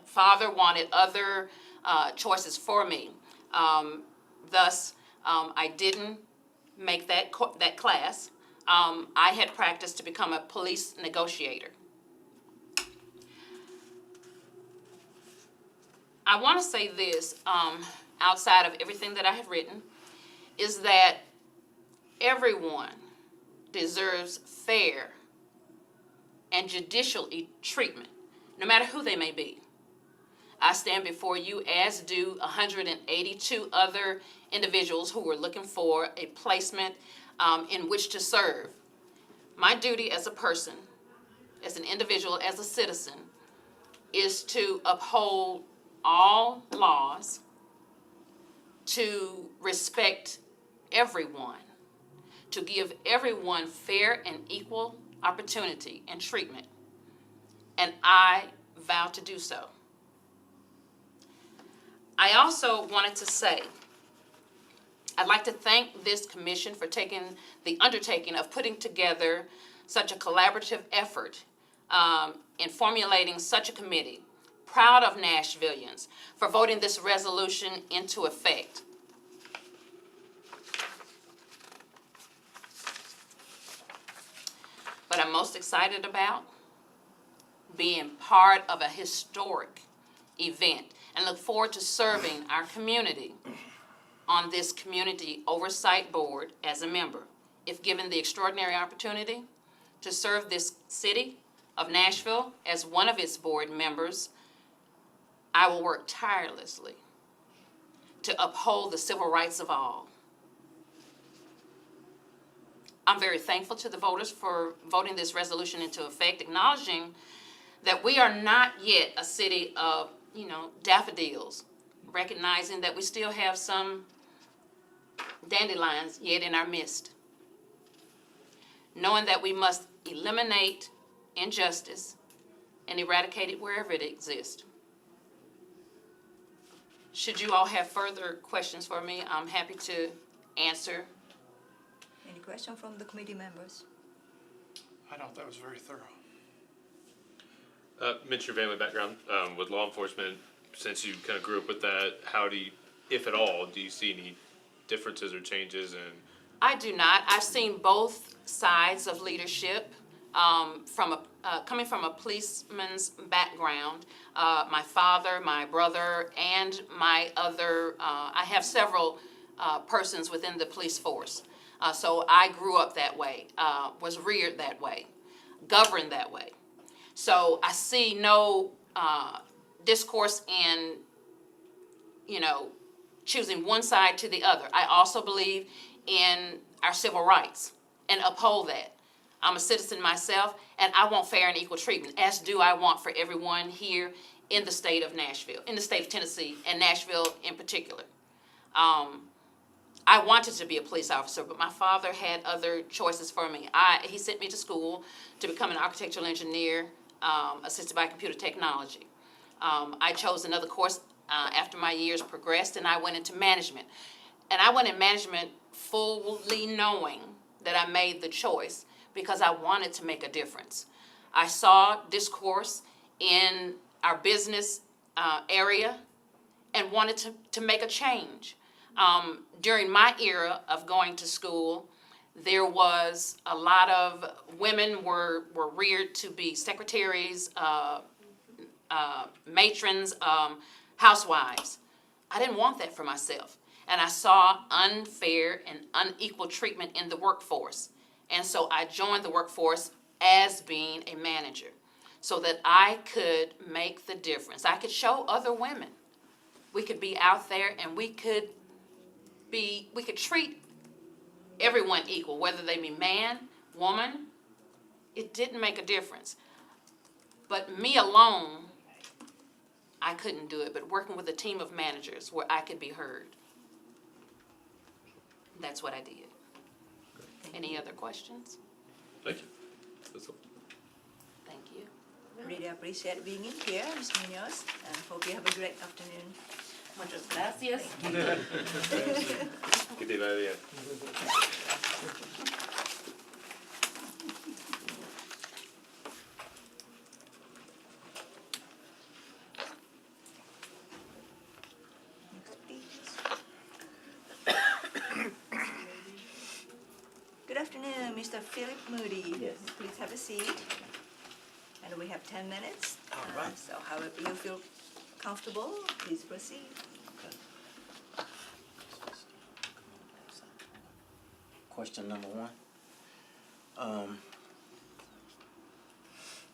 father wanted other choices for me. Thus, I didn't make that class. I had practiced to become a police negotiator. I want to say this, outside of everything that I have written, is that everyone deserves fair and judicial treatment, no matter who they may be. I stand before you, as do 182 other individuals who are looking for a placement in which to serve. My duty as a person, as an individual, as a citizen, is to uphold all laws, to respect everyone, to give everyone fair and equal opportunity and treatment. And I vow to do so. I also wanted to say, I'd like to thank this commission for taking the undertaking of putting together such a collaborative effort in formulating such a committee. Proud of Nashvillians for voting this resolution into effect. But I'm most excited about being part of a historic event and look forward to serving our community on this Community Oversight Board as a member. If given the extraordinary opportunity to serve this city of Nashville as one of its board members, I will work tirelessly to uphold the civil rights of all. I'm very thankful to the voters for voting this resolution into effect, acknowledging that we are not yet a city of, daffodils, recognizing that we still have some dandelions yet in our midst, knowing that we must eliminate injustice and eradicate it wherever it exists. Should you all have further questions for me, I'm happy to answer. Any question from the committee members? I don't, that was very thorough. Mention your family background with law enforcement. Since you kind of grew up with that, how do you, if at all, do you see any differences or changes in? I do not. I've seen both sides of leadership. Coming from a policeman's background, my father, my brother, and my other, I have several persons within the police force. So I grew up that way, was reared that way, governed that way. So I see no discourse in, choosing one side to the other. I also believe in our civil rights and uphold that. I'm a citizen myself, and I want fair and equal treatment, as do I want for everyone here in the state of Nashville, in the state of Tennessee, and Nashville in particular. I wanted to be a police officer, but my father had other choices for me. He sent me to school to become an architectural engineer, assisted by computer technology. I chose another course after my years progressed, and I went into management. And I went in management fully knowing that I made the choice because I wanted to make a difference. I saw discourse in our business area and wanted to make a change. During my era of going to school, there was a lot of women were reared to be secretaries, matrons, housewives. I didn't want that for myself. And I saw unfair and unequal treatment in the workforce. And so I joined the workforce as being a manager so that I could make the difference. I could show other women. We could be out there and we could treat everyone equal, whether they be man, woman. It didn't make a difference. But me alone, I couldn't do it. But working with a team of managers where I could be heard, that's what I did. Any other questions? Thank you. That's all. Thank you. Really appreciate being in here, Ms. Munoz, and hope you have a great afternoon. Muchas gracias. Que te vaya bien. Good afternoon, Mr. Phillip Moody. Yes. Please have a seat. And we have 10 minutes. All right. So however you feel comfortable, please proceed. Question number one.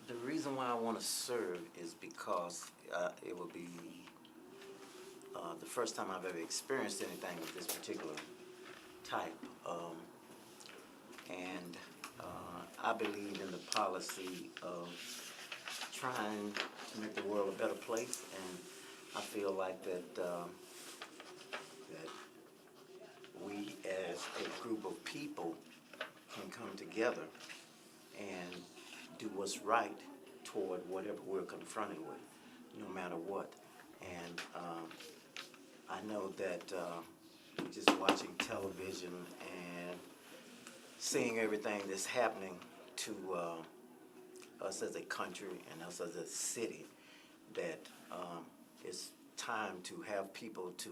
The reason why why I want to serve is because it will be the first time I've ever experienced anything of this particular type. And I believe in the policy of trying to make the world a better place, and I feel like that that we as a group of people can come together and do what's right toward whatever we're confronted with, no matter what. And I know that just watching television and seeing everything that's happening to us as a country and us as a city, that it's time to have people to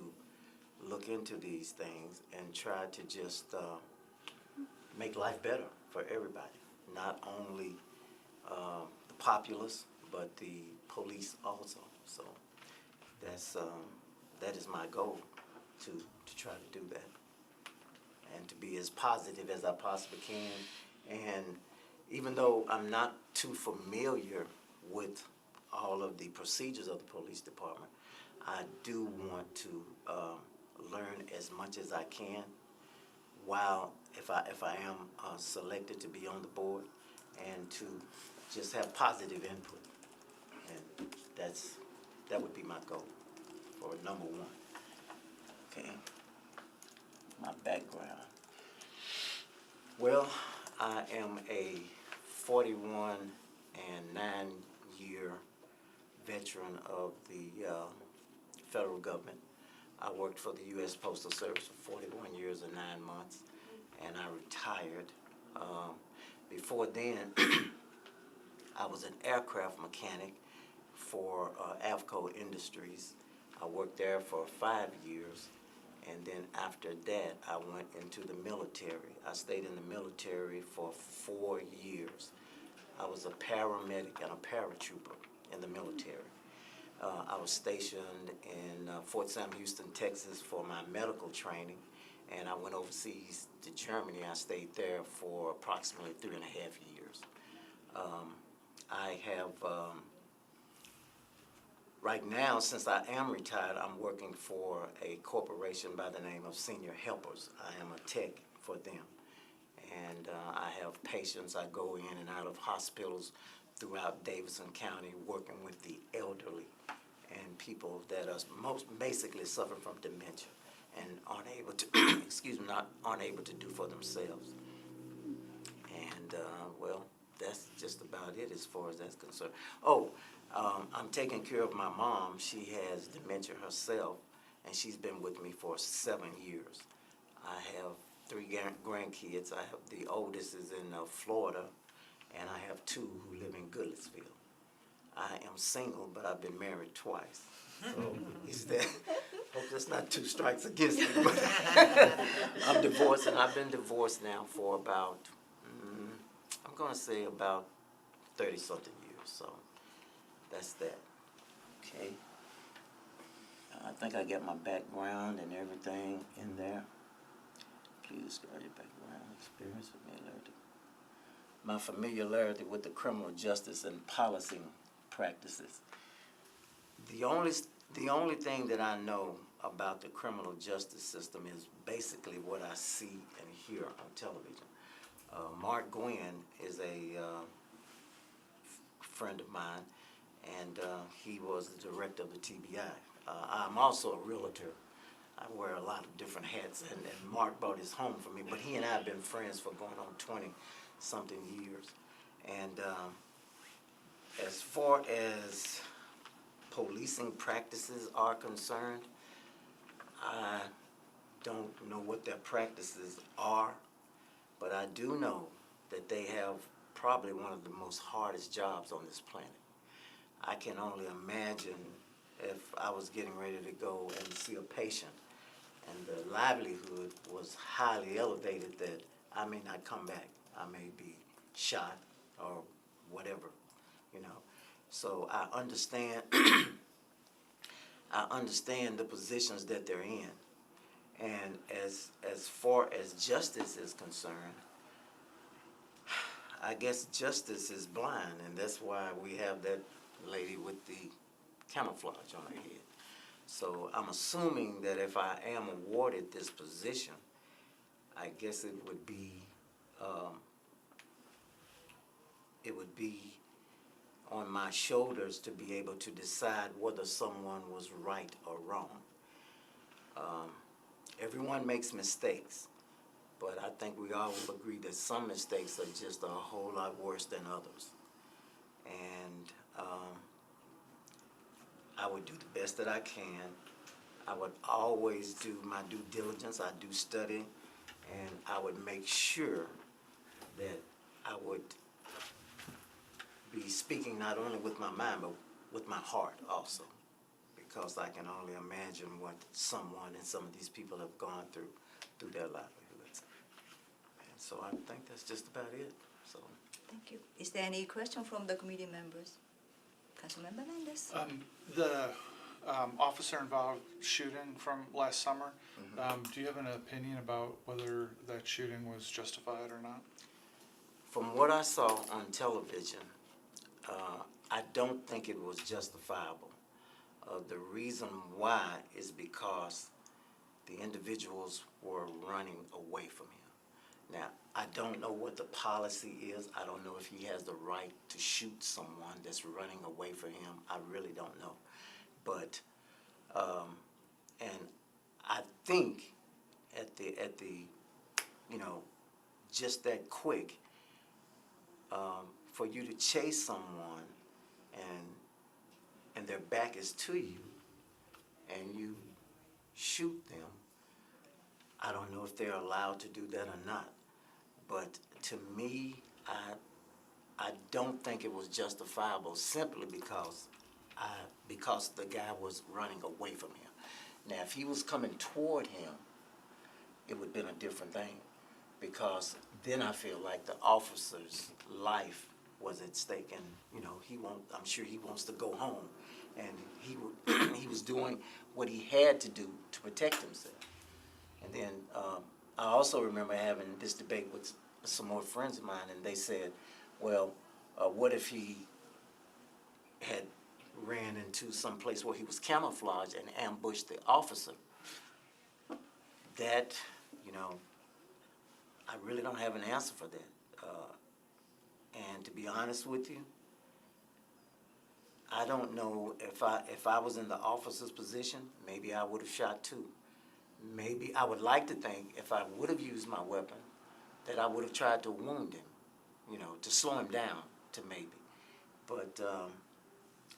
look into these things and try to just make life better for everybody, not only the populace, but the police also. So that is my goal, to try to do that, and to be as positive as I possibly can. And even though I'm not too familiar with all of the procedures of the police department, I do want to learn as much as I can while, if I am selected to be on the board, and to just have positive input. And that would be my goal for number one. Okay, my background. Well, I am a 41 and 9-year veteran of the federal government. I worked for the U.S. Postal Service for 41 years and 9 months, and I retired. Before then, I was an aircraft mechanic for Avco Industries. I worked there for 5 years, and then after that, I went into the military. I stayed in the military for 4 years. I was a paramedic and a paratrooper in the military. I was stationed in Fort Sam Houston, Texas for my medical training, and I went overseas to Germany. I stayed there for approximately 3.5 years. I have, right now, since I am retired, I'm working for a corporation by the name of Senior Helpers. I am a tech for them. And I have patients. I go in and out of hospitals throughout Davidson County working with the elderly and people that are most basically suffering from dementia and aren't able to, aren't able to do for themselves. And well, that's just about it as far as that's concerned. Oh, I'm taking care of my mom. She has dementia herself, and she's been with me for 7 years. I have 3 grandkids. The oldest is in Florida, and I have 2 who live in Goodlettsville. I am single, but I've been married twice. So hope that's not 2 strikes against me. But I'm divorced, and I've been divorced now for about, I'm going to say about 30-something years. So that's that. Okay. I think I got my background and everything in there. Please describe your background, experience, familiarity. My familiarity with the criminal justice and policing practices. The only thing that I know about the criminal justice system is basically what I see and hear on television. Mark Gwynn is a friend of mine, and he was the director of the TBI. I'm also a realtor. I wear a lot of different hats, and Mark bought his home for me, but he and I have been friends for going on 20-something years. And as far as policing practices are concerned, I don't know what their practices are, but I do know that they have probably one of the most hardest jobs on this planet. I can only imagine if I was getting ready to go and see a patient and the livelihood was highly elevated, that I may not come back. I may be shot or whatever, you know. So I understand I understand the positions that they're in. And as far as justice is concerned, I guess justice is blind, and that's why we have that lady with the camouflage on her head. So I'm assuming that if I am awarded this position, I guess it would be on my shoulders to be able to decide whether someone was right or wrong. Everyone makes mistakes, but I think we all will agree that some mistakes are just a whole lot worse than others. And I would do the best that I can. I would always do my due diligence. I do study, and I would make sure that I would be speaking not only with my mind, but with my heart also, because I can only imagine what someone and some of these people have gone through their livelihoods. And so I think that's just about it. So. Thank you. Is there any question from the committee members? Councilmember Mendes? The officer-involved shooting from last summer, do you have an opinion about whether that shooting was justified or not? From what I saw on television, I don't think it was justifiable. The reason why is because the individuals were running away from him. Now, I don't know what the policy is. I don't know if he has the right to shoot someone that's running away from him. I really don't know. But, and I think at the just that quick, for you to chase someone and their back is to you and you shoot them, I don't know if they're allowed to do that or not. But to me, I don't think it was justifiable simply because the guy was running away from him. Now, if he was coming toward him, it would have been a different thing, because then I feel like the officer's life was at stake, and I'm sure he wants to go home, and he was doing what he had to do to protect himself. And then I also remember having this debate with some more friends of mine, and they said, well, what if he had ran into some place where he was camouflaged and ambushed the officer? That, I really don't have an answer for that. And to be honest with you, I don't know if I was in the officer's position, maybe I would have shot too. Maybe I would like to think if I would have used my weapon, that I would have tried to wound him, to slow him down, to maybe. But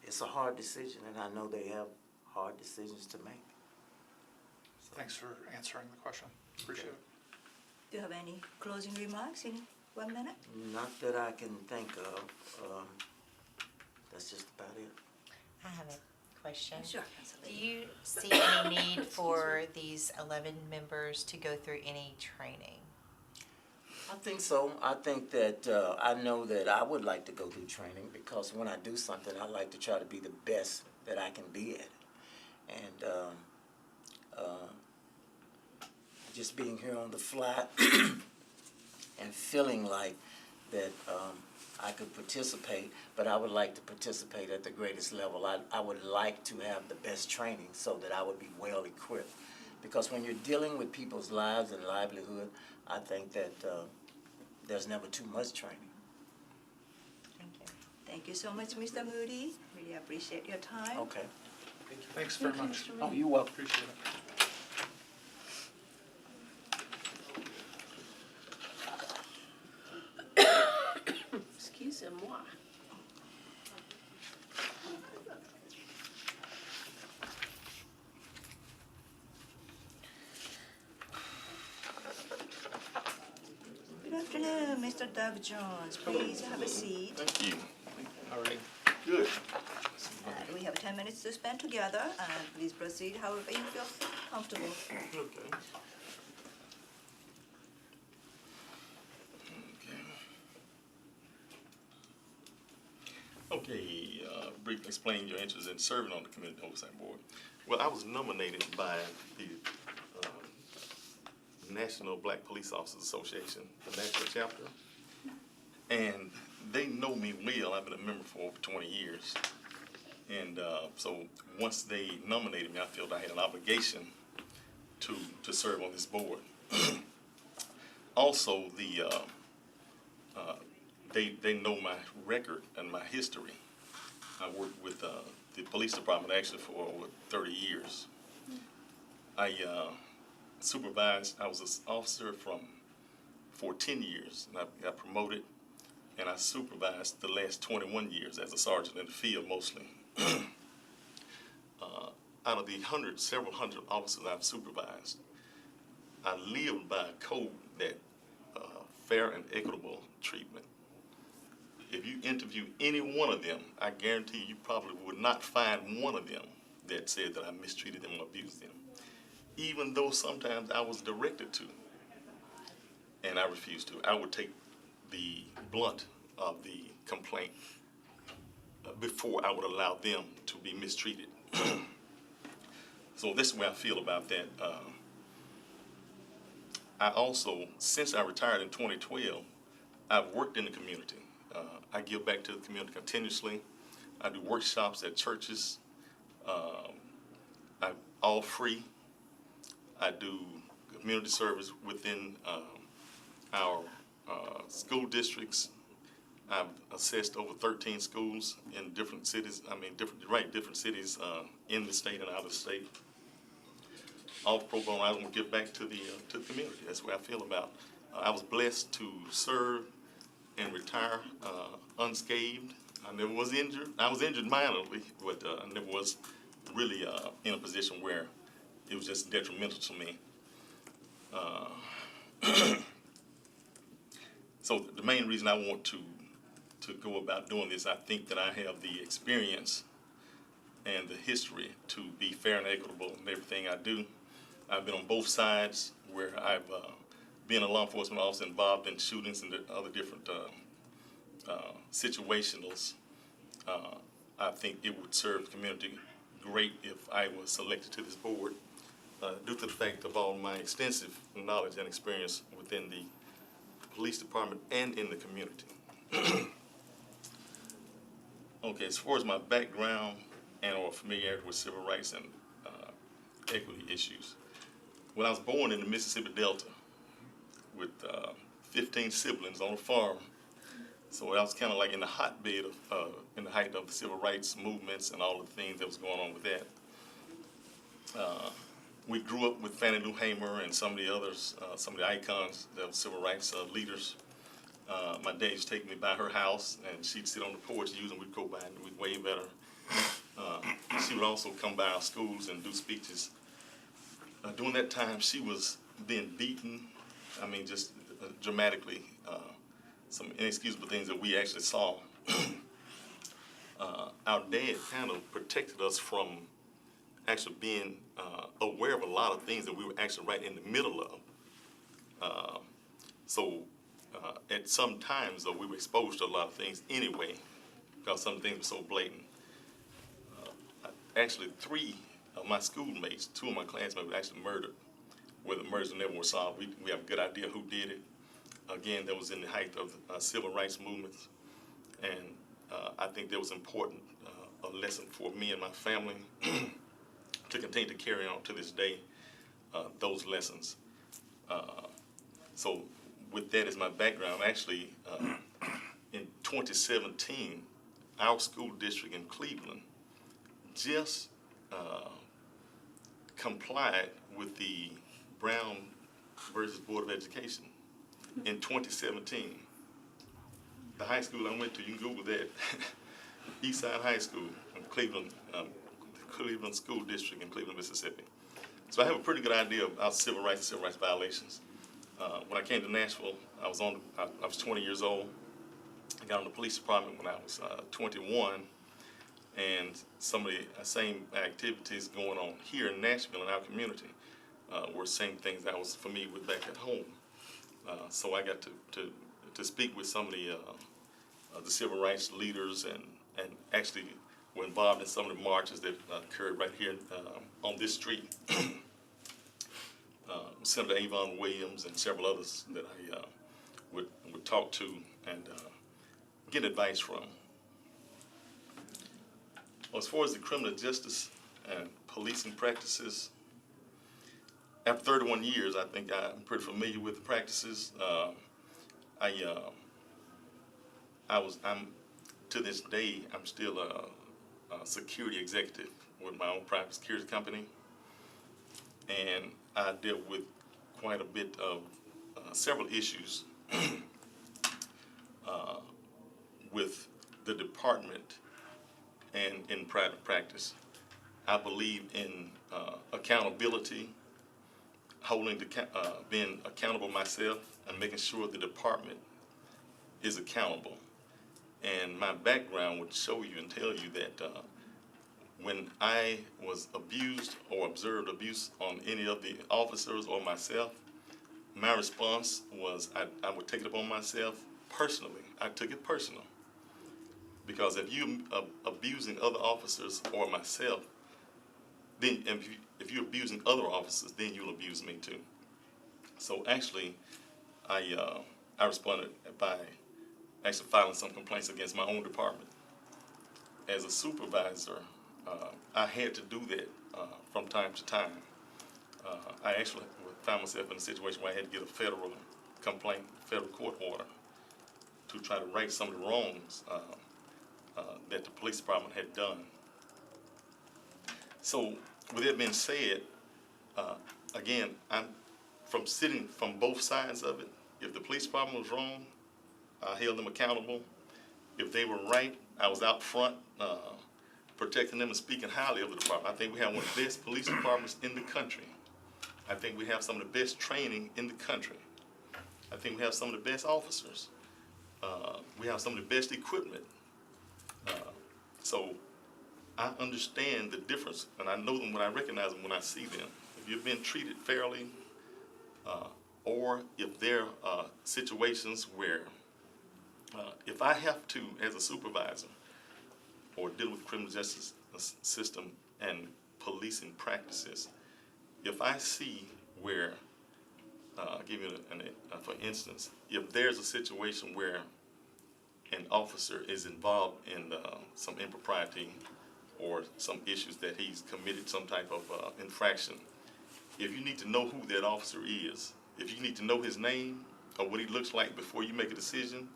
it's a hard decision, and I know they have hard decisions to make. So. Thanks for answering the question. Appreciate it. Do you have any closing remarks in 1 minute? Not that I can think of. That's just about it. I have a question. Sure. Do you see any need for these 11 members to go through any training? I think so. I think that I know that I would like to go through training, because when I do something, I like to try to be the best that I can be at it. And just being here on the fly and feeling like that I could participate, but I would like to participate at the greatest level. I would like to have the best training so that I would be well equipped. Because when you're dealing with people's lives and livelihood, I think that there's never too much training. Thank you. Thank you so much, Mr. Moody. Really appreciate your time. Okay. Thanks very much. Oh, you're welcome. Appreciate it. Excusez-moi. Good afternoon, Mr. Doug Jones. Please have a seat. Thank you. All right. Good. We have 10 minutes to spend together, and please proceed however you feel comfortable. Okay. Okay, briefly explain your interest in serving on the Community Oversight Board. Well, I was nominated by the National Black Police Officers Association, the Nashville chapter. And they know me well. I've been a member for over 20 years. And so once they nominated me, I felt I had an obligation to serve on this board. Also, they know my record and my history. I worked with the police department actually for over 30 years. I supervised, I was an officer for 10 years, and I got promoted, and I supervised the last 21 years as a sergeant in the field mostly. Out of the several hundred officers I've supervised, I lived by a code that fair and equitable treatment. If you interview any one of them, I guarantee you probably would not find one of them that said that I mistreated them or abused them, even though sometimes I was directed to, and I refused to. I would take the blunt of the complaint before I would allow them to be mistreated. So this is the way I feel about that. I also, since I retired in 2012, I've worked in the community. I give back to the community continuously. I do workshops at churches. I'm all free. I do community service within our school districts. I've assessed over 13 schools in different cities. Different cities in the state and out of the state. All pro bono, I want to give back to the community. That's what I feel about. I was blessed to serve and retire unscathed. I never was injured. I was injured minorly, but I never was really in a position where it was just detrimental to me. So the main reason I want to go about doing this, I think that I have the experience and the history to be fair and equitable in everything I do. I've been on both sides where I've been a law enforcement officer involved in shootings and other different situationals. I think it would serve the community great if I was selected to this board due to the fact of all my extensive knowledge and experience within the police department and in the community. Okay, as far as my background and or familiarity with civil rights and equity issues, when I was born in the Mississippi Delta with 15 siblings on a farm, so I was kind of like in the hotbed of, in the height of the civil rights movements and all the things that was going on with that. We grew up with Fannie Lou Hamer and some of the others, some of the icons of civil rights leaders. My dad used to take me by her house, and she'd sit on the porch using, we'd go by and we'd wave at her. She would also come by our schools and do speeches. During that time, she was being beaten, just dramatically, some inexcusable things that we actually saw. Our dad kind of protected us from actually being aware of a lot of things that we were actually right in the middle of. At some times, though, we were exposed to a lot of things anyway, because some things were so blatant. Actually, 3 of my schoolmates, 2 of my classmates were actually murdered, where the murders never were solved. We have a good idea who did it. Again, that was in the height of civil rights movements, and I think that was important, a lesson for me and my family to continue to carry on to this day, those lessons. So with that as my background, actually, in 2017, our school district in Cleveland just complied with the Brown versus Board of Education in 2017. The high school I went to, you can Google that, Eastside High School in Cleveland, Cleveland School District in Cleveland, Mississippi. So I have a pretty good idea about civil rights and civil rights violations. When I came to Nashville, I was 20 years old. I got on the police department when I was 21, and some of the same activities going on here in Nashville in our community were same things I was familiar with back at home. So I got to speak with some of the civil rights leaders and actually were involved in some of the marches that occurred right here on this street. Senator Avon Williams and several others that I would talk to, and get advice from. As far as the criminal justice and policing practices, after 31 years, I think I'm pretty familiar with the practices. I'm to this day, I'm still a security executive with my own private security company, and I dealt with quite a bit of several issues with the department and in private practice. I believe in accountability, being accountable myself, and making sure the department is accountable. And my background would show you and tell you that when I was abused or observed abuse on any of the officers or myself, my response was I would take it upon myself personally. I took it personal. Because if you abusing other officers or myself, then if you're abusing other officers, then you'll abuse me too. So actually, I responded by actually filing some complaints against my own department. As a supervisor, I had to do that from time to time. I actually found myself in a situation where I had to get a federal complaint, federal court order, to try to right some of the wrongs that the police department had done. So with that being said, again, I'm sitting from both sides of it. If the police department was wrong, I held them accountable. If they were right, I was out front protecting them and speaking highly of the department. I think we have one of the best police departments in the country. I think we have some of the best training in the country. I think we have some of the best officers. We have some of the best equipment. So I understand the difference, and I know them when I recognize them when I see them. If you've been treated fairly, or if there are situations where if I have to, as a supervisor, or deal with the criminal justice system and policing practices, if I see where, I'll give you for instance, if there's a situation where an officer is involved in some impropriety or some issues that he's committed some type of infraction, if you need to know who that officer is, if you need to know his name or what he looks like before you make a decision,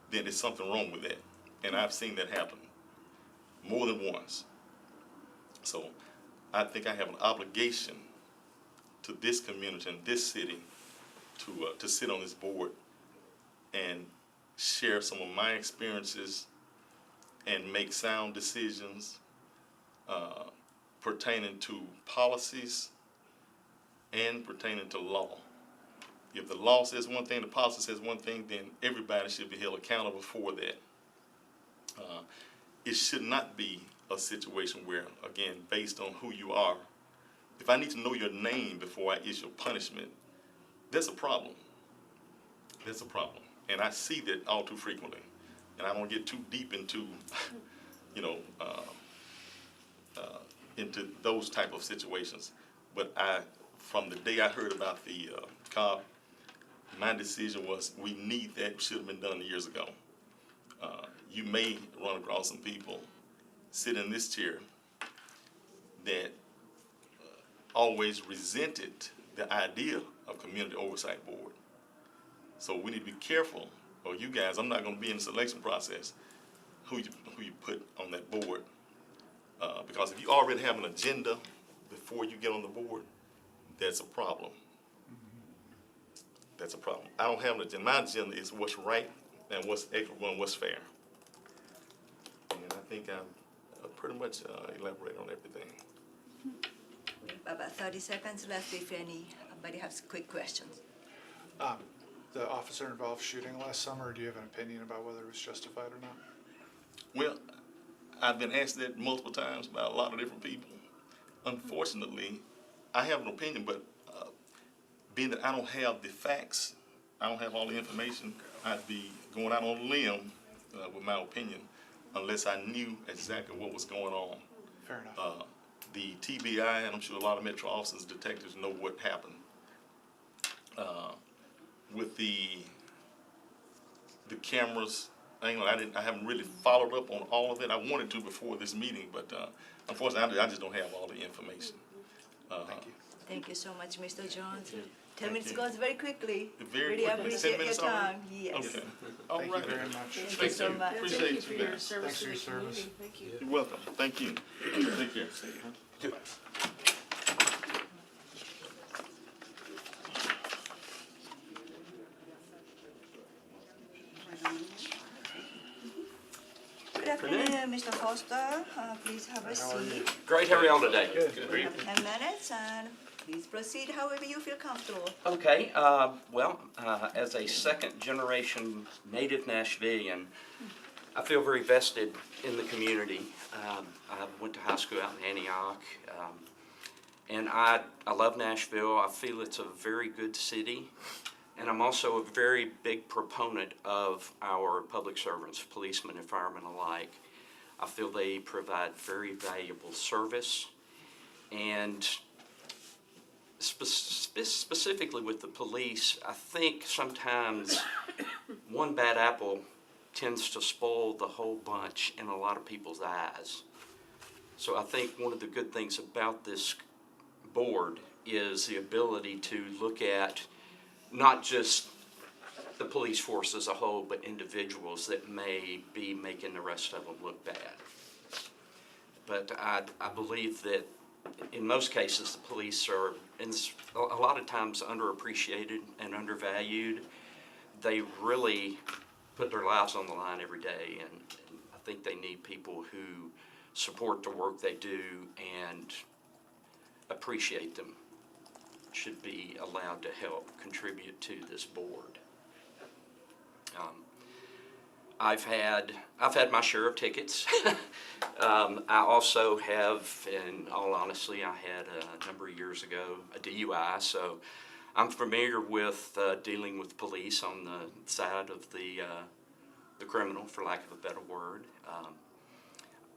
then there's something wrong with that. And I've seen that happen more than once. So I think I have an obligation to this community and this city to sit on this board and share some of my experiences and make sound decisions pertaining to policies and pertaining to law. If the law says one thing, the policy says one thing, then everybody should be held accountable for that. It should not be a situation where, again, based on who you are, if I need to know your name before I issue a punishment, that's a problem. That's a problem. And I see that all too frequently. And I don't get too deep into, into those type of situations. But from the day I heard about the cop, my decision was we need that, should have been done years ago. You may run across some people sitting in this chair that always resented the idea of community oversight board. So we need to be careful, or you guys, I'm not going to be in the selection process, who you put on that board. Because if you already have an agenda before you get on the board, that's a problem. That's a problem. I don't have an agenda. My agenda is what's right and what's equitable and what's fair. And I think I've pretty much elaborated on everything. About 30 seconds left if anybody has quick questions. The officer involved shooting last summer, do you have an opinion about whether it was justified or not? Well, I've been asked that multiple times by a lot of different people. Unfortunately, I have an opinion, but being that I don't have the facts, I don't have all the information, I'd be going out on a limb with my opinion unless I knew exactly what was going on. Fair enough. The TBI, and I'm sure a lot of Metro officers, detectives know what happened. With the cameras ain't gonna, I haven't really followed up on all of it. I wanted to before this meeting, but unfortunately, I just don't have all the information. Thank you. Thank you so much, Mr. Jones. 10 minutes goes very quickly. Very Really quickly. 10 appreciate your minutes already? time. Yes. Okay. All Thank right. you very much. Thank you so much. Thank Appreciate you for your guys. service Thanks to for the your service. community. Thank you. You're welcome. Thank you. Take care. Bye. Good afternoon, Mr. Foster. Please have a seat. Great, how are y'all today? You have 10 minutes, and please proceed however you feel comfortable. Okay, as a second-generation native Nashvilleian, I feel very vested in the community. I went to high school out in Antioch, and I love Nashville. I feel it's a very good city, and I'm also a very big proponent of our public servants, policemen and firemen alike. I feel they provide very valuable service, and specifically with the police, I think sometimes one bad apple tends to spoil the whole bunch in a lot of people's eyes. So I think one of the good things about this board is the ability to look at not just the police force as a whole, but individuals that may be making the rest of them look bad. But I believe that in most cases, the police are a lot of times underappreciated and undervalued. They really put their lives on the line every day, and I think they need people who support the work they do and appreciate them should be allowed to help contribute to this board. I've had my share of tickets. I also have, in all honesty, I had a number of years ago a DUI, so I'm familiar with dealing with police on the side of the criminal, for lack of a better word.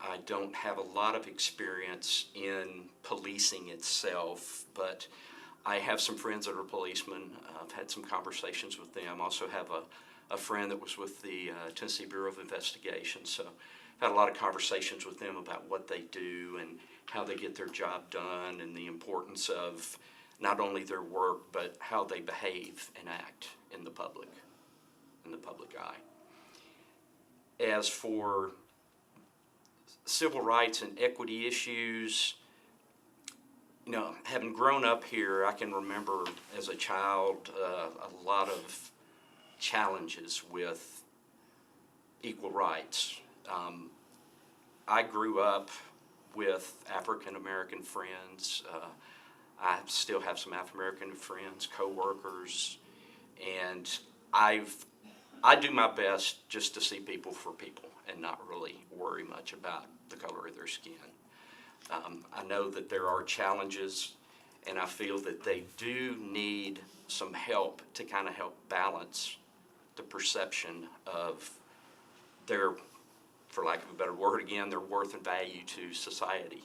I don't have a lot of experience in policing itself, but I have some friends that are policemen. I've had some conversations with them. I also have a friend that was with the Tennessee Bureau of Investigation, so I've had a lot of conversations with them about what they do and how they get their job done and the importance of not only their work, but how they behave and act in the public eye. As for civil rights and equity issues, you know, having grown up here, I can remember as a child a lot of challenges with equal rights. I grew up with African American friends. I still have some African American friends, co-workers, and I do my best just to see people for people and not really worry much about the color of their skin. I know that there are challenges, and I feel that they do need some help to kind of help balance the perception of their, for lack of a better word again, their worth and value to society.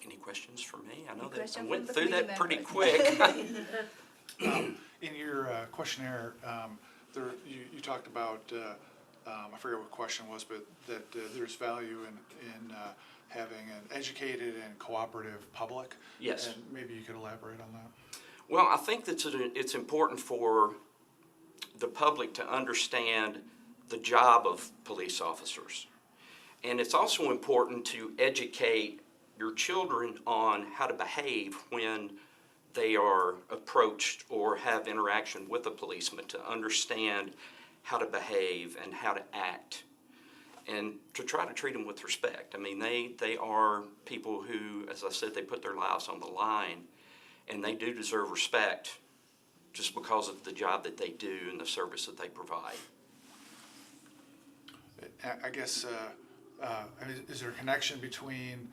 Any questions for me? I know that I went through that pretty quick. In your questionnaire, you talked about, I forget what question was, but that there's value in having an educated and cooperative public. Yes. And maybe you could elaborate on that. Well, I think that it's important for the public to understand the job of police officers. And it's also important to educate your children on how to behave when they are approached or have interaction with a policeman, to understand how to behave and how to act, and to try to treat them with respect. I mean, they are people who, as I said, they put their lives on the line, and they do deserve respect just because of the job that they do and the service that they provide. I guess, is there a connection between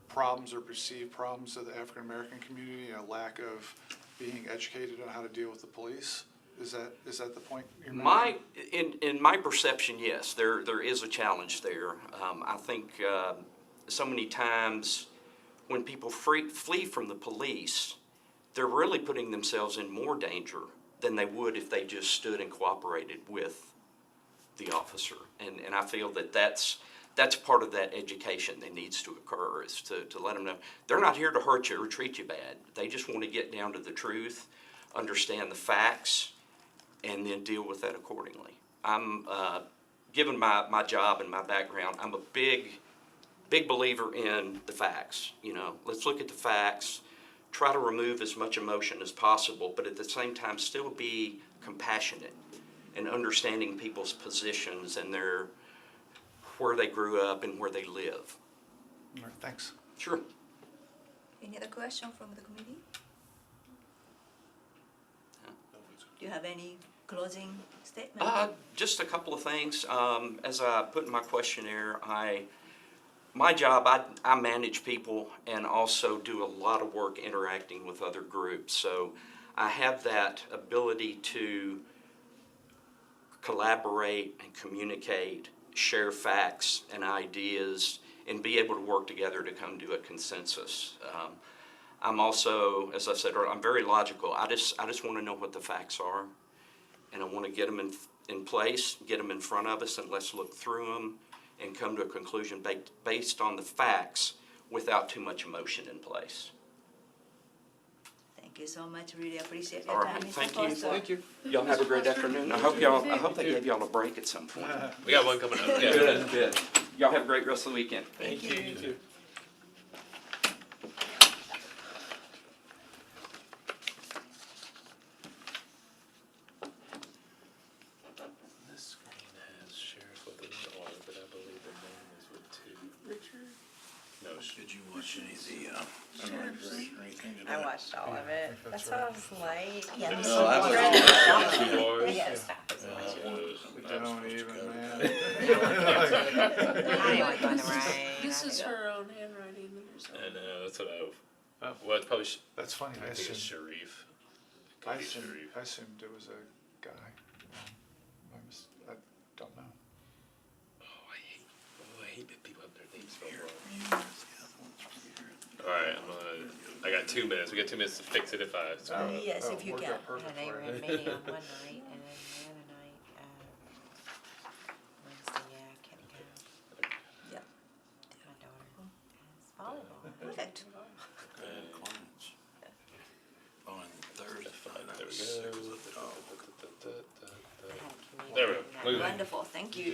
problems or perceived problems of the African American community and a lack of being educated on how to deal with the police? Is that the point you're making? In my perception, yes, there is a challenge there. I think so many times when people flee from the police, they're really putting themselves in more danger than they would if they just stood and cooperated with the officer. And I feel that that's part of that education that needs to occur, is to let them know they're not here to hurt you or treat you bad. They just want to get down to the truth, understand the facts, and then deal with that accordingly. I'm, given my job and my background, I'm a big believer in the facts. You know, let's look at the facts, try to remove as much emotion as possible, but at the same time still be compassionate and understanding people's positions and where they grew up and where they live. All right, thanks. Sure. Any other question from the committee? Do you have any closing statement? Just a couple of things. As I put in my questionnaire, my job, I manage people and also do a lot of work interacting with other groups. So I have that ability to collaborate and communicate, share facts and ideas, and be able to work together to come to a consensus. I'm also, as I said, I'm very logical. I just want to know what the facts are, and I want to get them in place, get them in front of us, and let's look through them and come to a conclusion based on the facts without too much emotion in place. Thank you so much. Really appreciate your All time. right, Mr. thank you. Foster. Thank you. Y'all have a great afternoon. I hope they gave y'all a break at some point. We got one coming up. Yeah. Good. Y'all have a great rest of the weekend. Thank you. You too. This screen has sheriff with the one on, but I believe the name is with two. Richard? No, Did you watch any of the inauguration or anything today? I watched all of it. That's why I was late. Yeah, Yeah, No, I was Two bars. Yes. We don't even, man. I didn't want to go in the rain. This is her own handwriting or something. And that's what well, it's probably, That's funny. I think it's Sharif. I Could be assumed, Sharif. I assumed it was a guy. I don't know. Oh, I hate that people have their names spelled wrong. Alright, I got 2 minutes. We got 2 minutes to fix it if I screw up. Yes, if you worked can. out perfect And they for were you. in meeting on one night, and then the other night, Wednesday, yeah, I can't go. Yeah. My daughter has volleyball. Perfect. I had clients. On Thursday, There we sick go. as a dog. There we go. Look at that. Wonderful. Thank you.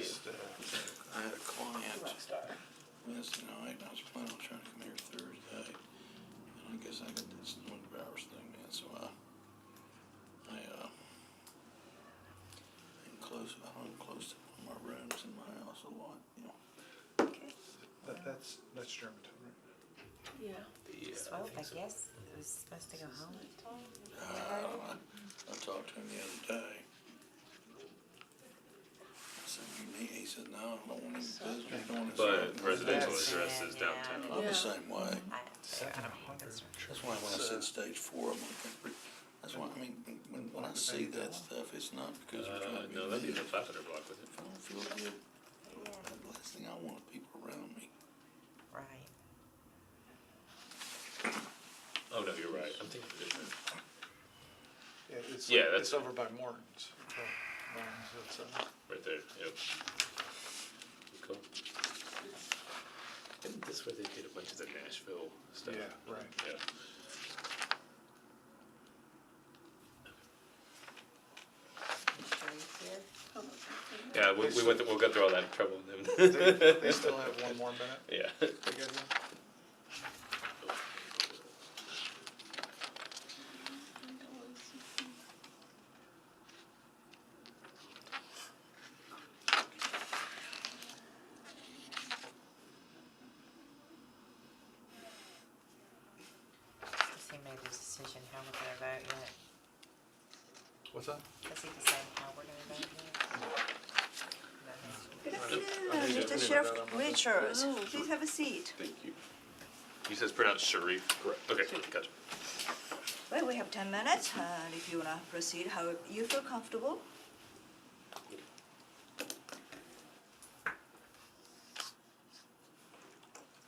I had a client Wednesday night, and I was planning on trying to come here Thursday. And I guess I got this 24 hours thing, man, so I hung close to one of my rooms in my house a lot, you know. That's Germantown, right? Yeah. Oh, I guess it was supposed to go home at 12. I talked to him the other day. I said, you need, he said, no, I don't want any visitors going this way. But residential That's- address is downtown. I'm the same way. I don't know. That's That's why when I said stage 4, I'm like, that's why, I mean, when I see that stuff, it's not because we're trying to be No, that'd be the mean. 500 block, was it? If I don't feel good, the last thing I want is people around me. right. Oh, no, you're right. I'm thinking of a different. Yeah, Yeah, that's- it's over by Morton's. Morton's, it's, Right there, yep. Cool. Isn't this where they did a bunch of the Nashville stuff? yeah, right. Yeah. Yeah, we'll go through all that trouble. They still have one more minute. Yeah. They got here. Has he made his decision how we're gonna vote yet? What's that? Has he decided how we're gonna vote yet? Good afternoon, Mr. Sheriff Richards. Please have a seat. Thank you. You said it's pronounced Sharif? Correct. Okay, gotcha. Well, we have 10 minutes, and if you wanna proceed, how you feel comfortable.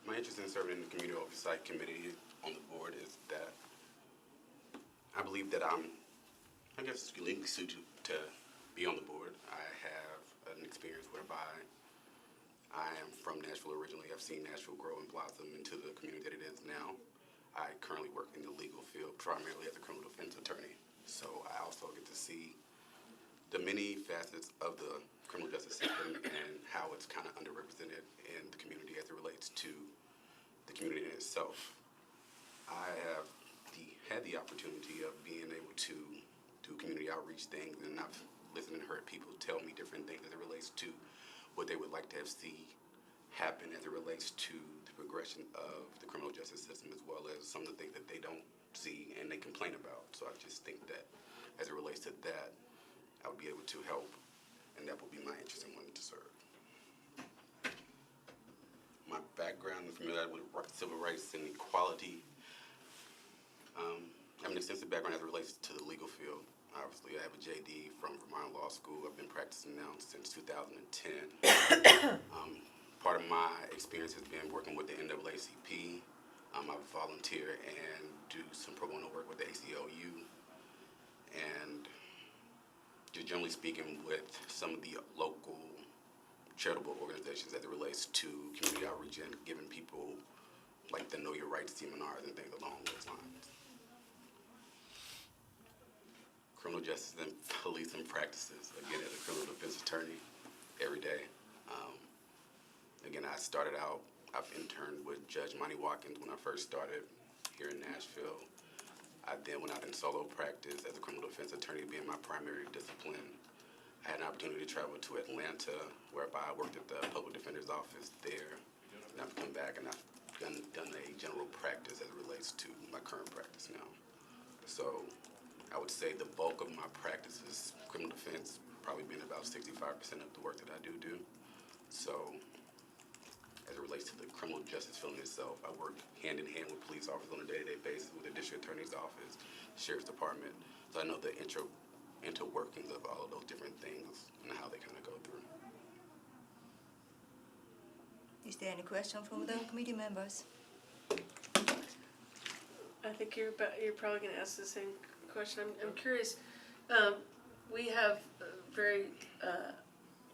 My interest in serving in the Community Oversight Committee on the board is that believe that I guess, uniquely suited to be on the board. I have an experience whereby I am from Nashville originally. I've seen Nashville grow and blossom into the community that it is now. I currently work in the legal field, primarily as a criminal defense attorney. So I also get to see the many facets of the criminal justice system and how it's kind of underrepresented in the community as it relates to the community in itself. I have had the opportunity of being able to do community outreach things, and I've listened and heard people tell me different things as it relates to what they would like to have see happen as it relates to the progression of the criminal justice system, as well as some of the things that they don't see and they complain about. So I just think that as it relates to that, I would be able to help, and that would be my interest in wanting to serve. My background is familiar with civil rights and equality. I have an extensive background as it relates to the legal field. Obviously, I have a JD from Vermont Law School. I've been practicing now since 2010. Part of my experience has been working with the NAACP. I volunteer and do some pro bono work with the ACLU. And just generally speaking with some of the local charitable organizations as it relates to community outreach and giving people like the Know Your Rights seminars and things along those lines. Criminal justice and policing practices, again, as a criminal defense attorney every day. Again, I started out, I've interned with Judge Monty Watkins when I first started here in Nashville. I then went out in solo practice as a criminal defense attorney, being my primary discipline. I had an opportunity to travel to Atlanta, whereby I worked at the public defender's office there. And I've come back and I've done a general practice as it relates to my current practice now. So I would say the bulk of my practice is criminal defense, probably being about 65% of the work that I do. So as it relates to the criminal justice field in itself, I work hand in hand with police officers on a day-to-day basis, with the district attorney's office, sheriff's department. So I know the interworkings of all of those different things and how they kind of go through. Is there any question from the committee members? I think you're probably going to ask the same question. I'm curious. We have a very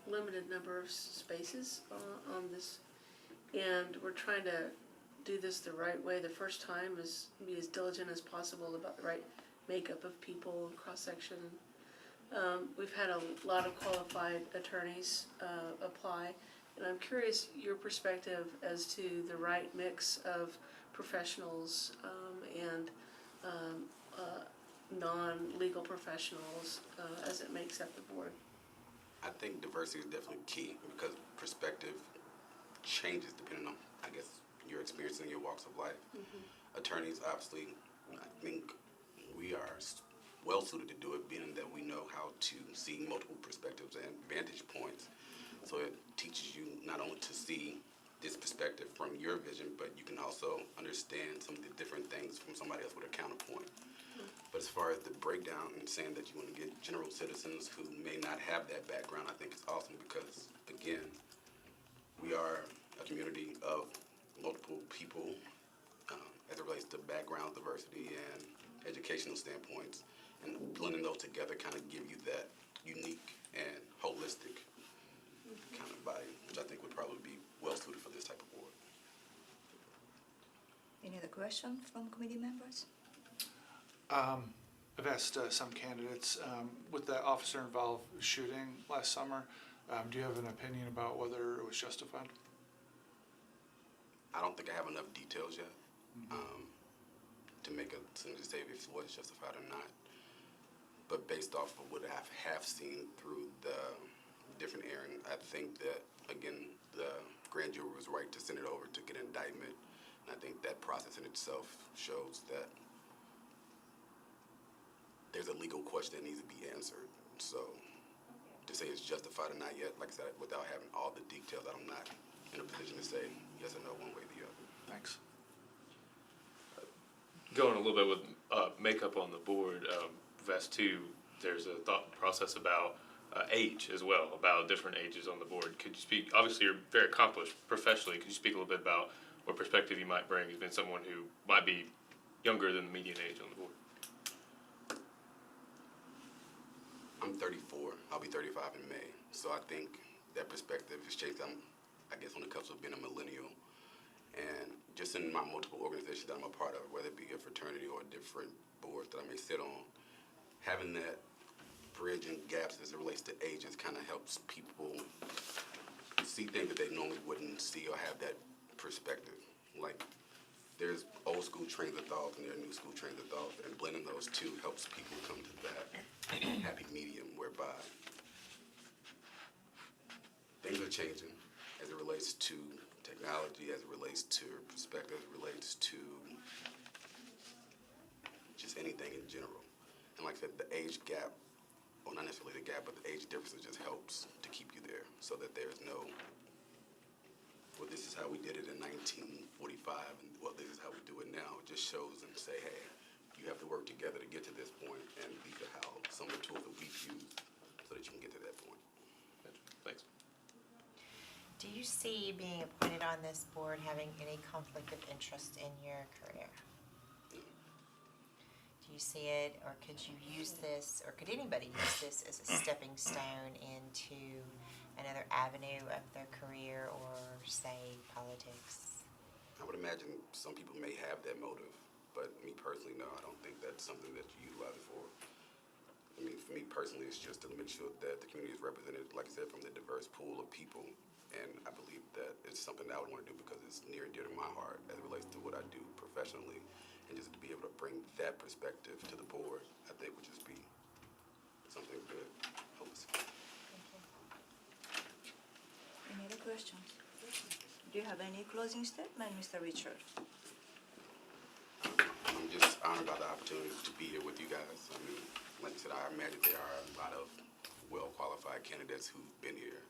limited number of spaces on this, and we're trying to do this the right way the first time, is be as diligent as possible about the right makeup of people, cross-section. We've had a lot of qualified attorneys apply, and I'm curious your perspective as to the right mix of professionals and non-legal professionals as it makes up the board. I think diversity is definitely key because perspective changes depending on, I guess, your experience and your walks of life. Mm-hmm. Attorneys, obviously, I think we are well suited to do it, being that we know how to see multiple perspectives and vantage points. So it teaches you not only to see this perspective from your vision, but you can also understand some of the different things from somebody else with a counterpoint. But as far as the breakdown and saying that you want to get general citizens who may not have that background, I think it's awesome because, again, we are a community of multiple people as it relates to background diversity and educational standpoints, and blending those together kind of give you that unique and holistic kind of body, which I think would probably be well suited for this type of board. Any other questions from committee members? I've asked some candidates, with that officer-involved shooting last summer, do you have an opinion about whether it was justified? I don't think I have enough details yet to make a decision to say if it was justified or not. But based off of what I have seen through the different hearings, I think that, again, the grand jury was right to send it over to get an indictment. And I think that process in itself shows that there's a legal question that needs to be answered. So to say it's justified or not yet, like I said, without having all the details, I'm not in a position to say yes or no one way or the other. Thanks. Going a little bit with makeup on the board, Vest 2, there's a thought process about age as well, about different ages on the board. Could you speak, obviously you're very accomplished professionally, could you speak a little bit about what perspective you might bring as being someone who might be younger than the median age on the board? I'm 34. I'll be 35 in May. So I think that perspective has changed. I'm, I guess, on the cusp of being a millennial. And just in my multiple organizations that I'm a part of, whether it be a fraternity or a different board that I may sit on, having that bridge and gaps as it relates to ages kind of helps people see things that they normally wouldn't see or have that perspective. Like, there's old school trains of thought and there are new school trains of thought, and blending those two helps people come to that happy medium whereby things are changing as it relates to technology, as it relates to perspective, as it relates to just anything in general. And like I said, the age gap, well, not necessarily the gap, but the age difference just helps to keep you there so that there's no, well, this is how we did it in 1945, and well, this is how we do it now. It just shows and say, hey, you have to work together to get to this point, and these are how some of the tools that we've used so that you can get to that point. Thanks. Do you see being appointed on this board having any conflict of interest in your career? Do you see it, or could you use this, or could anybody use this as a stepping stone into another avenue of their career, or say politics? I would imagine some people may have that motive, but me personally, no, I don't think that's something that you utilize it for. I mean, for me personally, it's just to make sure that the community is represented, like I said, from the diverse pool of people. And I believe that it's something that I would want to do because it's near and dear to my heart as it relates to what I do professionally. And just to be able to bring that perspective to the board, I think would just be something good. Any other questions? Do you have any closing statement, Mr. Richard? I'm just honored by the opportunity to be here with you guys. I mean, like I said, I imagine there are a lot of well-qualified candidates who've been here.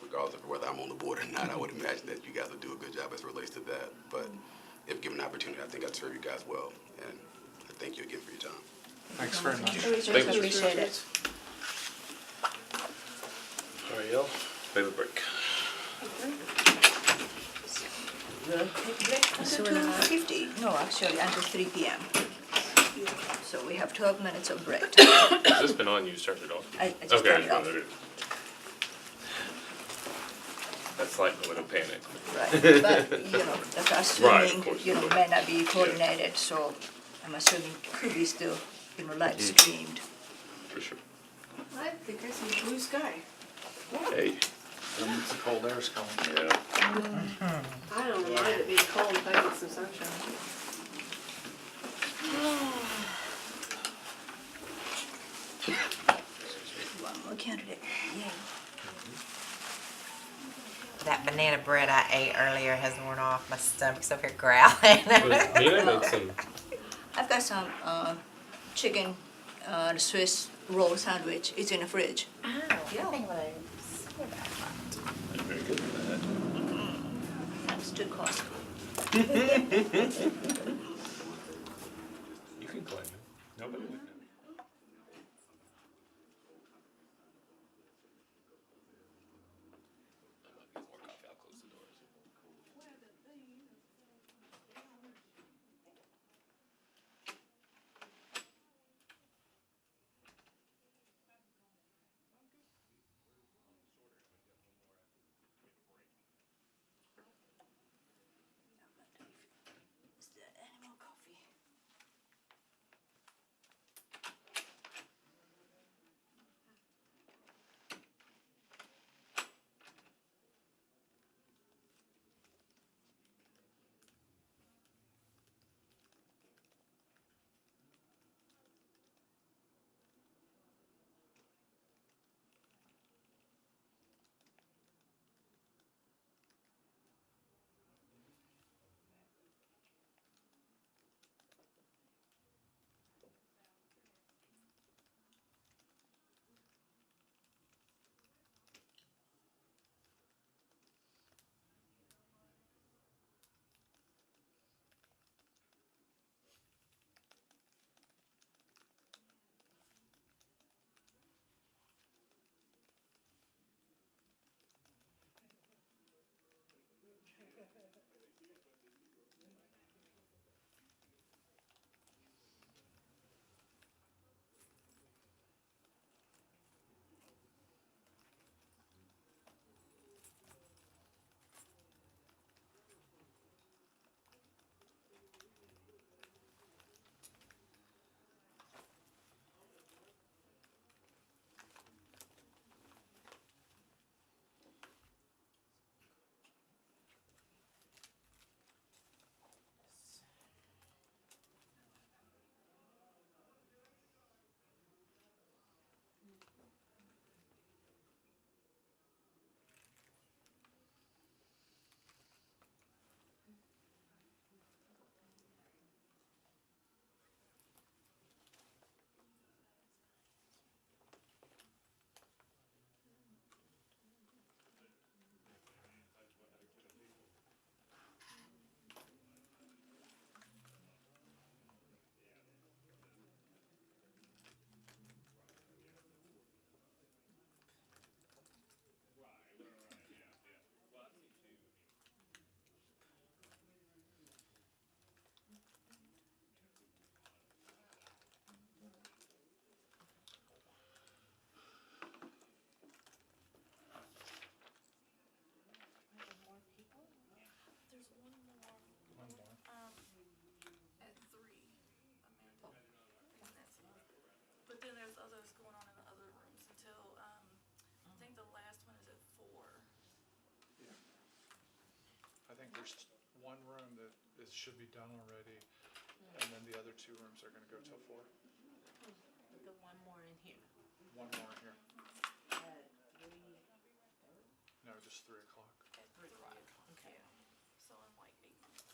Regardless of whether I'm on the board or not, I would imagine that you guys will do a good job as it relates to that. But if given the opportunity, I think I'd serve you guys well. And I thank you again for your time. Thanks very much. Thank you. Appreciate it. All right, y'all. Favorite break. Until 2:50. No, actually, until 3 p.m. So we have 12 minutes of break. Has this been on? You just turned it off? I just turned it off. Okay. That's like a little panic. Right, but, that's Right, of assuming, course. may not be coordinated, so I'm assuming could be still, live streamed. For sure. I think I see blue sky. Hey. That means the cold air's coming. Yeah. I don't mind it being cold if I get some sunshine. One more candidate, yay. That banana bread I ate earlier has worn off. My stomach's up here growling. Nina made some. I've got some chicken Swiss roll sandwich. It's in the fridge. Oh, yeah. I think I'm gonna see about that. I'm very good at that. That's too costly. You can claim it. Nobody would know. Is there any more coffee? there's one room that should be done already, and then the other 2 rooms are gonna go till 4. The one more in here. One more in here. At 3:30? No, just 3 o'clock. At 3 o'clock. Okay. So in like 8 months.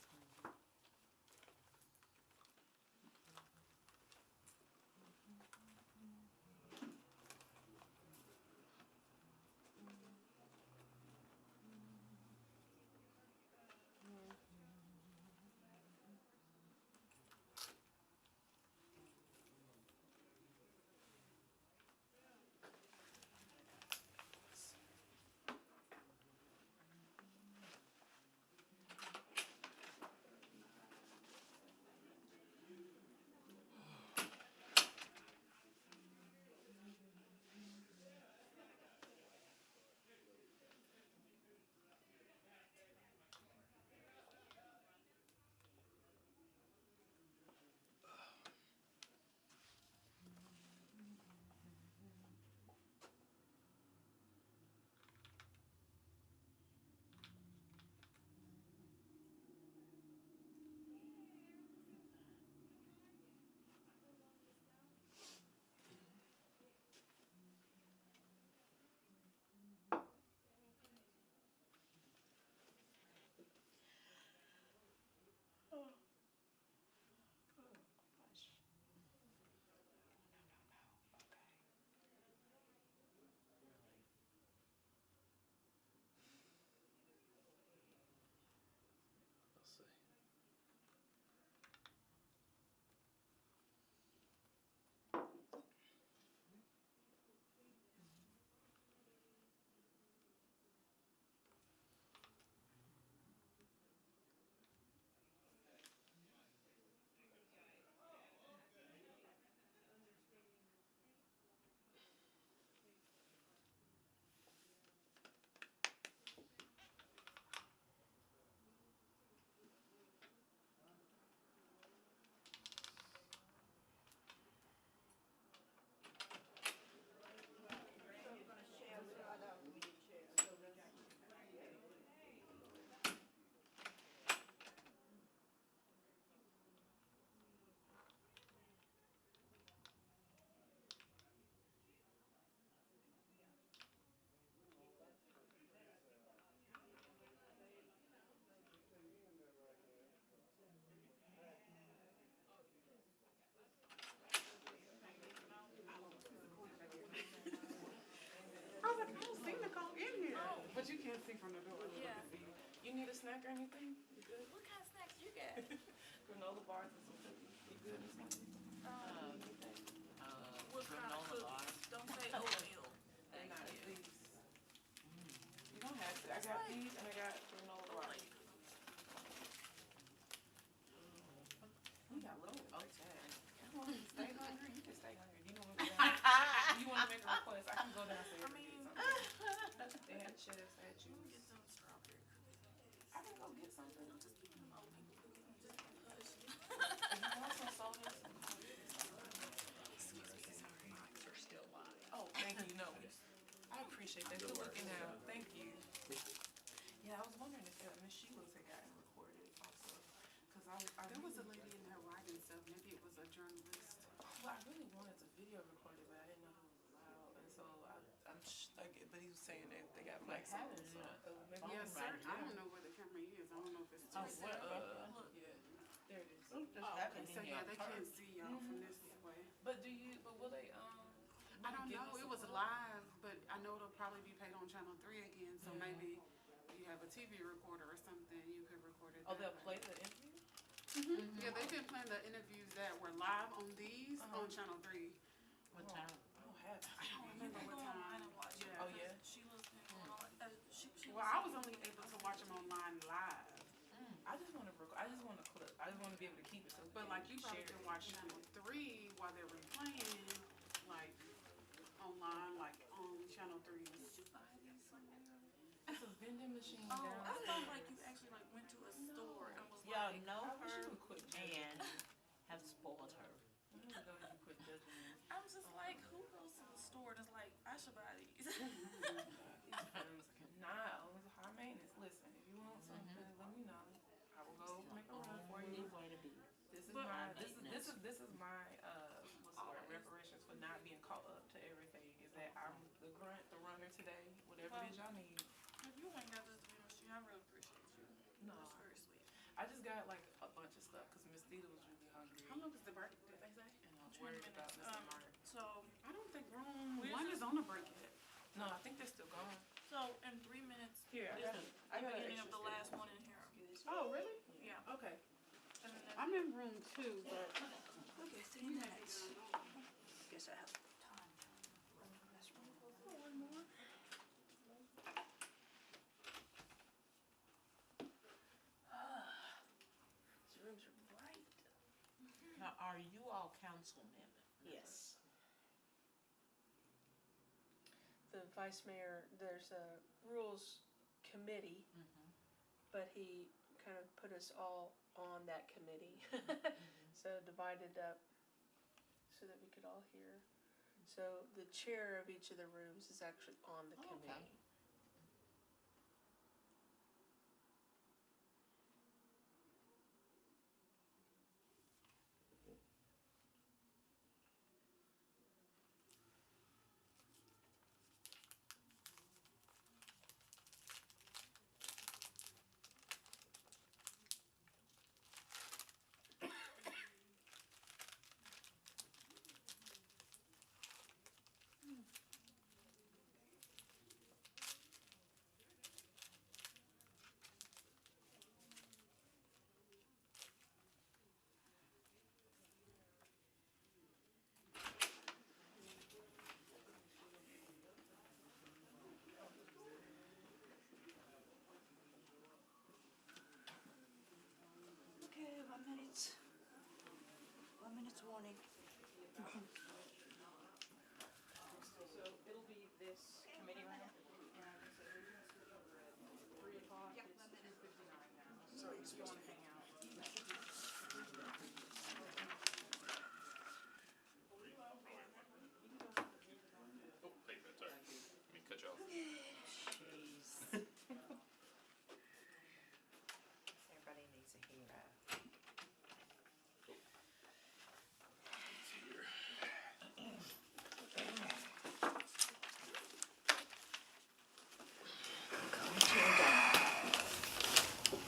But you can't see from the door. Yeah. You need a snack or anything? You good? What kind of snacks you got? Granola bars and some cookies. You good or something? What kind of granola cookies? bars. Don't say oatmeal. They're not these. You don't have to. I got these and I got granola bars. You got low. Okay. You want to stay hungry? You can stay hungry. You want to go down? You want to make a request? I can go downstairs and get something. They had chips, they had juice. Get some strawberry cookies. I can go get something. I'm just giving them old people cookies. Just hush. If you want some sodas, Excuse me, sorry. Mics are still live. oh, thank you. No, I appreciate that. Good looking out. Thank you. Yeah, I was wondering if Miss Sheila's had gotten recorded also. Because There was a lady in there writing stuff. Maybe it was a journalist. Well, I really wanted to video record it, but I didn't know who was allowed. And so but he was saying that they got mics on. So maybe Yes, sir. I don't know where the camera is. I don't know if it's too look, yeah. There it is. okay, so yeah, they can't see y'all from this way. But will they, I don't know. It was live, but I know it'll probably be paid on Channel 3 again, so maybe you have a TV recorder or something, you could record it. Oh, they'll play the interview? Yeah, they've been playing the interviews that were live on these on Channel 3. What time? I don't have. I don't remember what time. Yeah. Oh, yeah? Well, I was only able to watch them online live. I just want to record. I just want to clip. I just want to be able to keep it. So But like you probably could watch Channel 3 while they were playing, like online, like on Channel 3. Did you buy these somewhere? It's a vending machine. Oh, I thought like you actually like went to a store and was Y'all like, know her and have spoiled her. I'm just like, who goes to the store that's like, I should buy these? Nah, it was high maintenance. Listen, if you want something, let me know. today, whatever it is y'all need. If you ain't got this to be machine, I really appreciate you. No. That's very sweet. I just got like a bunch of stuff because Miss Theta was really hungry. How long is the break, did they say? And I'm worried about Mr. Mark. So, I don't think room one is on a break yet. No, I think they're still gone. so in 3 minutes, Here, I is got the an beginning of extra the last one in here. Oh, really? Yeah. Okay. And then I'm in room 2, but Okay, 3 minutes. Guess I have time. one more. These rooms are bright. Now, are you all councilmen? Yes. The vice mayor, there's a rules committee, but he kind of put us all on that committee. So divided up so that we could all hear. So the chair of each of the rooms is actually on the committee. Okay, 1 minute. 1 minute's warning. So it'll be this committee room. And I just said we're gonna switch over at 3 o'clock. It's 2:59 now. So if you wanna hang out. Oh, hey, sorry. Let me cut you off. Everybody needs a hero.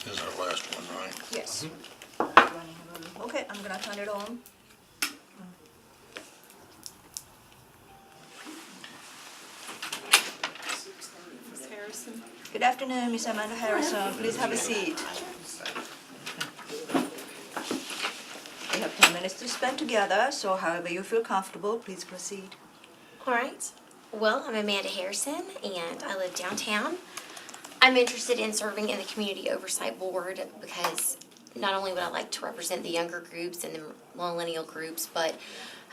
This is our last one, right? Yes. Running a little. Okay, I'm gonna turn it on. Ms. Harrison? Good afternoon, Miss Amanda Harrison. Please have a seat. We have 10 minutes to spend together, so however you feel comfortable, please proceed. All right. Well, I'm Amanda Harrison, and I live downtown. I'm interested in serving in the Community Oversight Board because not only would I like to represent the younger groups and the millennial groups, but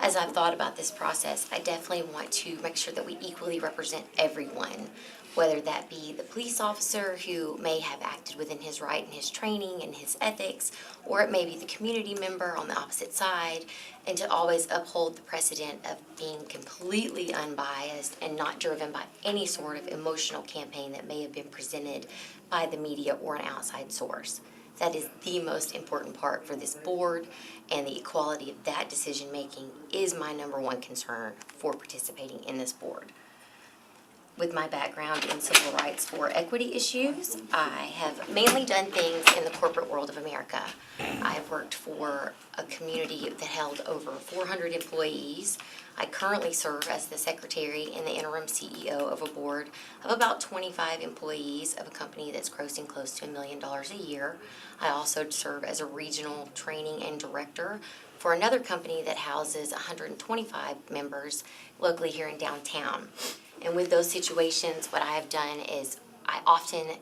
as I've thought about this process, I definitely want to make sure that we equally represent everyone, whether that be the police officer who may have acted within his right and his training and his ethics, or it may be the community member on the opposite side, and to always uphold the precedent of being completely unbiased and not driven by any sort of emotional campaign that may have been presented by the media or an outside source. That is the most important part for this board, and the equality of that decision-making is my #1 concern for participating in this board. With my background in civil rights or equity issues, I have mainly done things in the corporate world of America. I have worked for a community that held over 400 employees. I currently serve as the secretary and the interim CEO of a board of about 25 employees of a company that's grossing close to $1 million a year. I also serve as a regional training and director for another company that houses 125 members locally here in downtown. And with those situations, what I have done is I often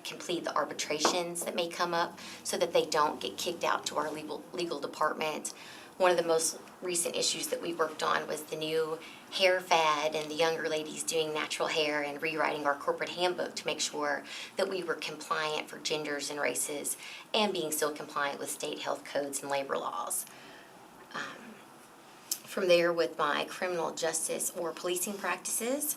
complete the arbitrations that may come up so that they don't get kicked out to our legal department. One of the most recent issues that we worked on was the new hair fad and the younger ladies doing natural hair and rewriting our corporate handbook to make sure that we were compliant for genders and races and being still compliant with state health codes and labor laws. From there, with my criminal justice or policing practices,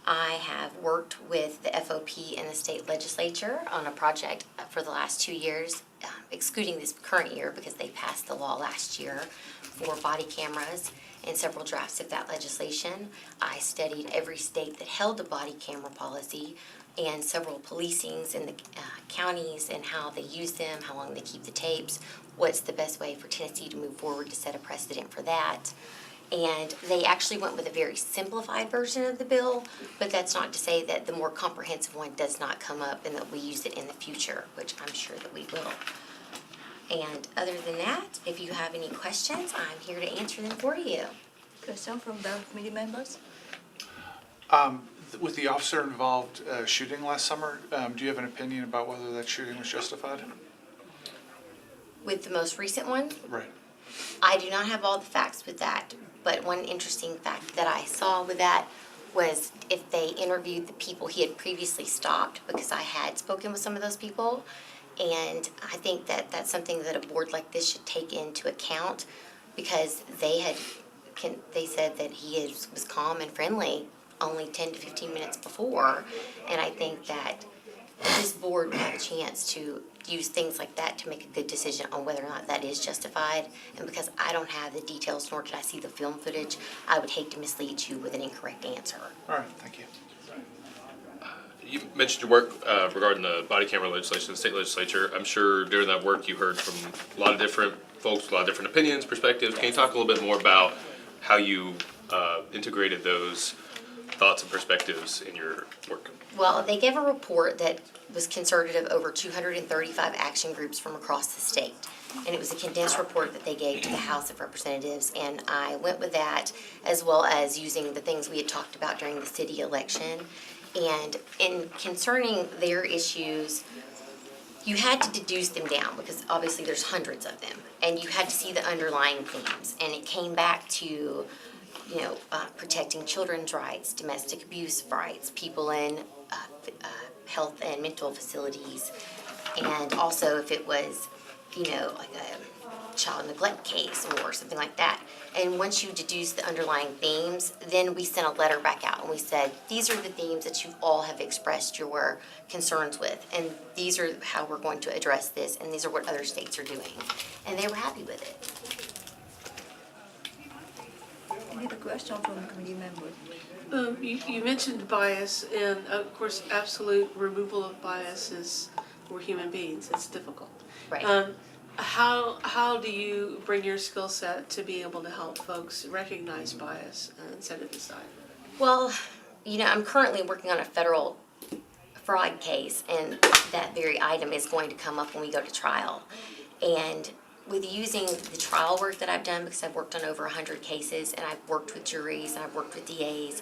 I have worked with the FOP and the state legislature on a project for the last 2 years excluding this current year because they passed the law last year for body cameras and several drafts of that legislation. I studied every state that held a body camera policy and several policings in the counties and how they use them, how long they keep the tapes, what's the best way for Tennessee to move forward to set a precedent for that. And they actually went with a very simplified version of the bill, but that's not to say that the more comprehensive one does not come up and that we use it in the future, which I'm sure that we will. And other than that, if you have any questions, I'm here to answer them for you. Question from the committee members? With the officer-involved shooting last summer, do you have an opinion about whether that shooting was justified? With the most recent one, Right. I do not have all the facts with that, but one interesting fact that I saw with that was if they interviewed the people he had previously stopped, because I had spoken with some of those people, and I think that that's something that a board like this should take into account, because they said that he was calm and friendly only 10 to 15 minutes before, and I think that this board would have a chance to use things like that to make a good decision on whether or not that is justified. And because I don't have the details, nor can I see the film footage, I would hate to mislead you with an incorrect answer. All right, thank you. You mentioned your work regarding the body camera legislation in the state legislature. I'm sure during that work you heard from a lot of different folks, a lot of different opinions, perspectives. Can you talk a little bit more about how you integrated those thoughts and perspectives in your work? Well, they gave a report that was concerted of over 235 action groups from across the state. And it was a condensed report that they gave to the House of Representatives. And I went with that, as well as using the things we had talked about during the city election. And in concerning their issues, you had to deduce them down because obviously there's hundreds of them. And you had to see the underlying themes. And it came back to, protecting children's rights, domestic abuse rights, people in health and mental facilities, and also if it was, like a child neglect case or something like that. And once you deduce the underlying themes, then we sent a letter back out and we said, these are the themes that you all have expressed your concerns with, and these are how we're going to address this, and these are what other states are doing. And they were happy with it. Any other question from the committee members? You mentioned bias, and of course, absolute removal of bias is, we're human beings, it's difficult. Right. How do you bring your skill set to be able to help folks recognize bias and set it aside? Well, I'm currently working on a federal fraud case, and that very item is going to come up when we go to trial. And with using the trial work that I've done, because I've worked on over 100 cases, and I've worked with juries, and I've worked with DAs,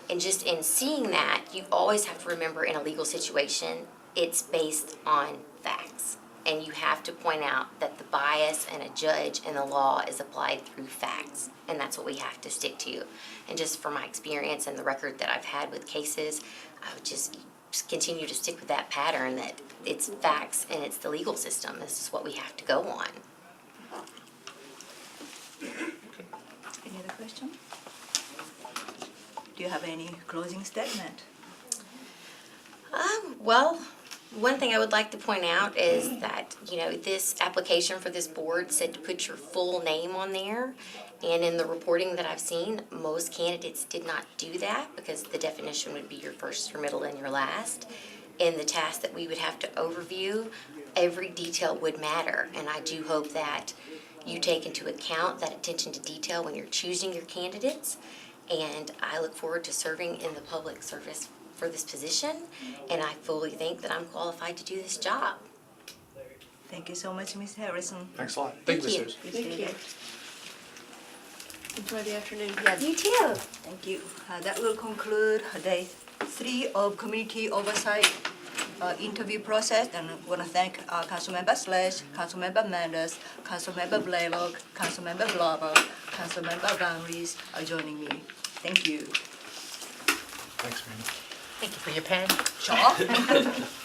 and just in seeing that, you always have to remember in a legal situation, it's based on facts. And you have to point out that the bias in a judge and the law is applied through facts. And that's what we have to stick to. And just from my experience and the record that I've had with cases, I would just continue to stick with that pattern that it's facts and it's the legal system. This is what we have to go on. Any other question? Do you have any closing statement? Well, one thing I would like to point out is that, this application for this board said to put your full name on there. And in the reporting that I've seen, most candidates did not do that because the definition would be your first, your middle, and your last. In the task that we would have to overview, every detail would matter. And I do hope that you take into account that attention to detail when you're choosing your candidates. And I look forward to serving in the public service for this position, and I fully think that I'm qualified to do this job. Thank you so much, Ms. Harrison. Thanks a lot. Thank you. Thank you. Enjoy the afternoon. Yes, you too. Thank you. That will conclude day 3 of community oversight interview process, and I want to thank Councilmember Slash, Councilmember Mendes, Councilmember Blaylock, Councilmember Glover, Councilmember Van Rees are joining me. Thank you. Thanks, man. Thank you for your pen. Sure.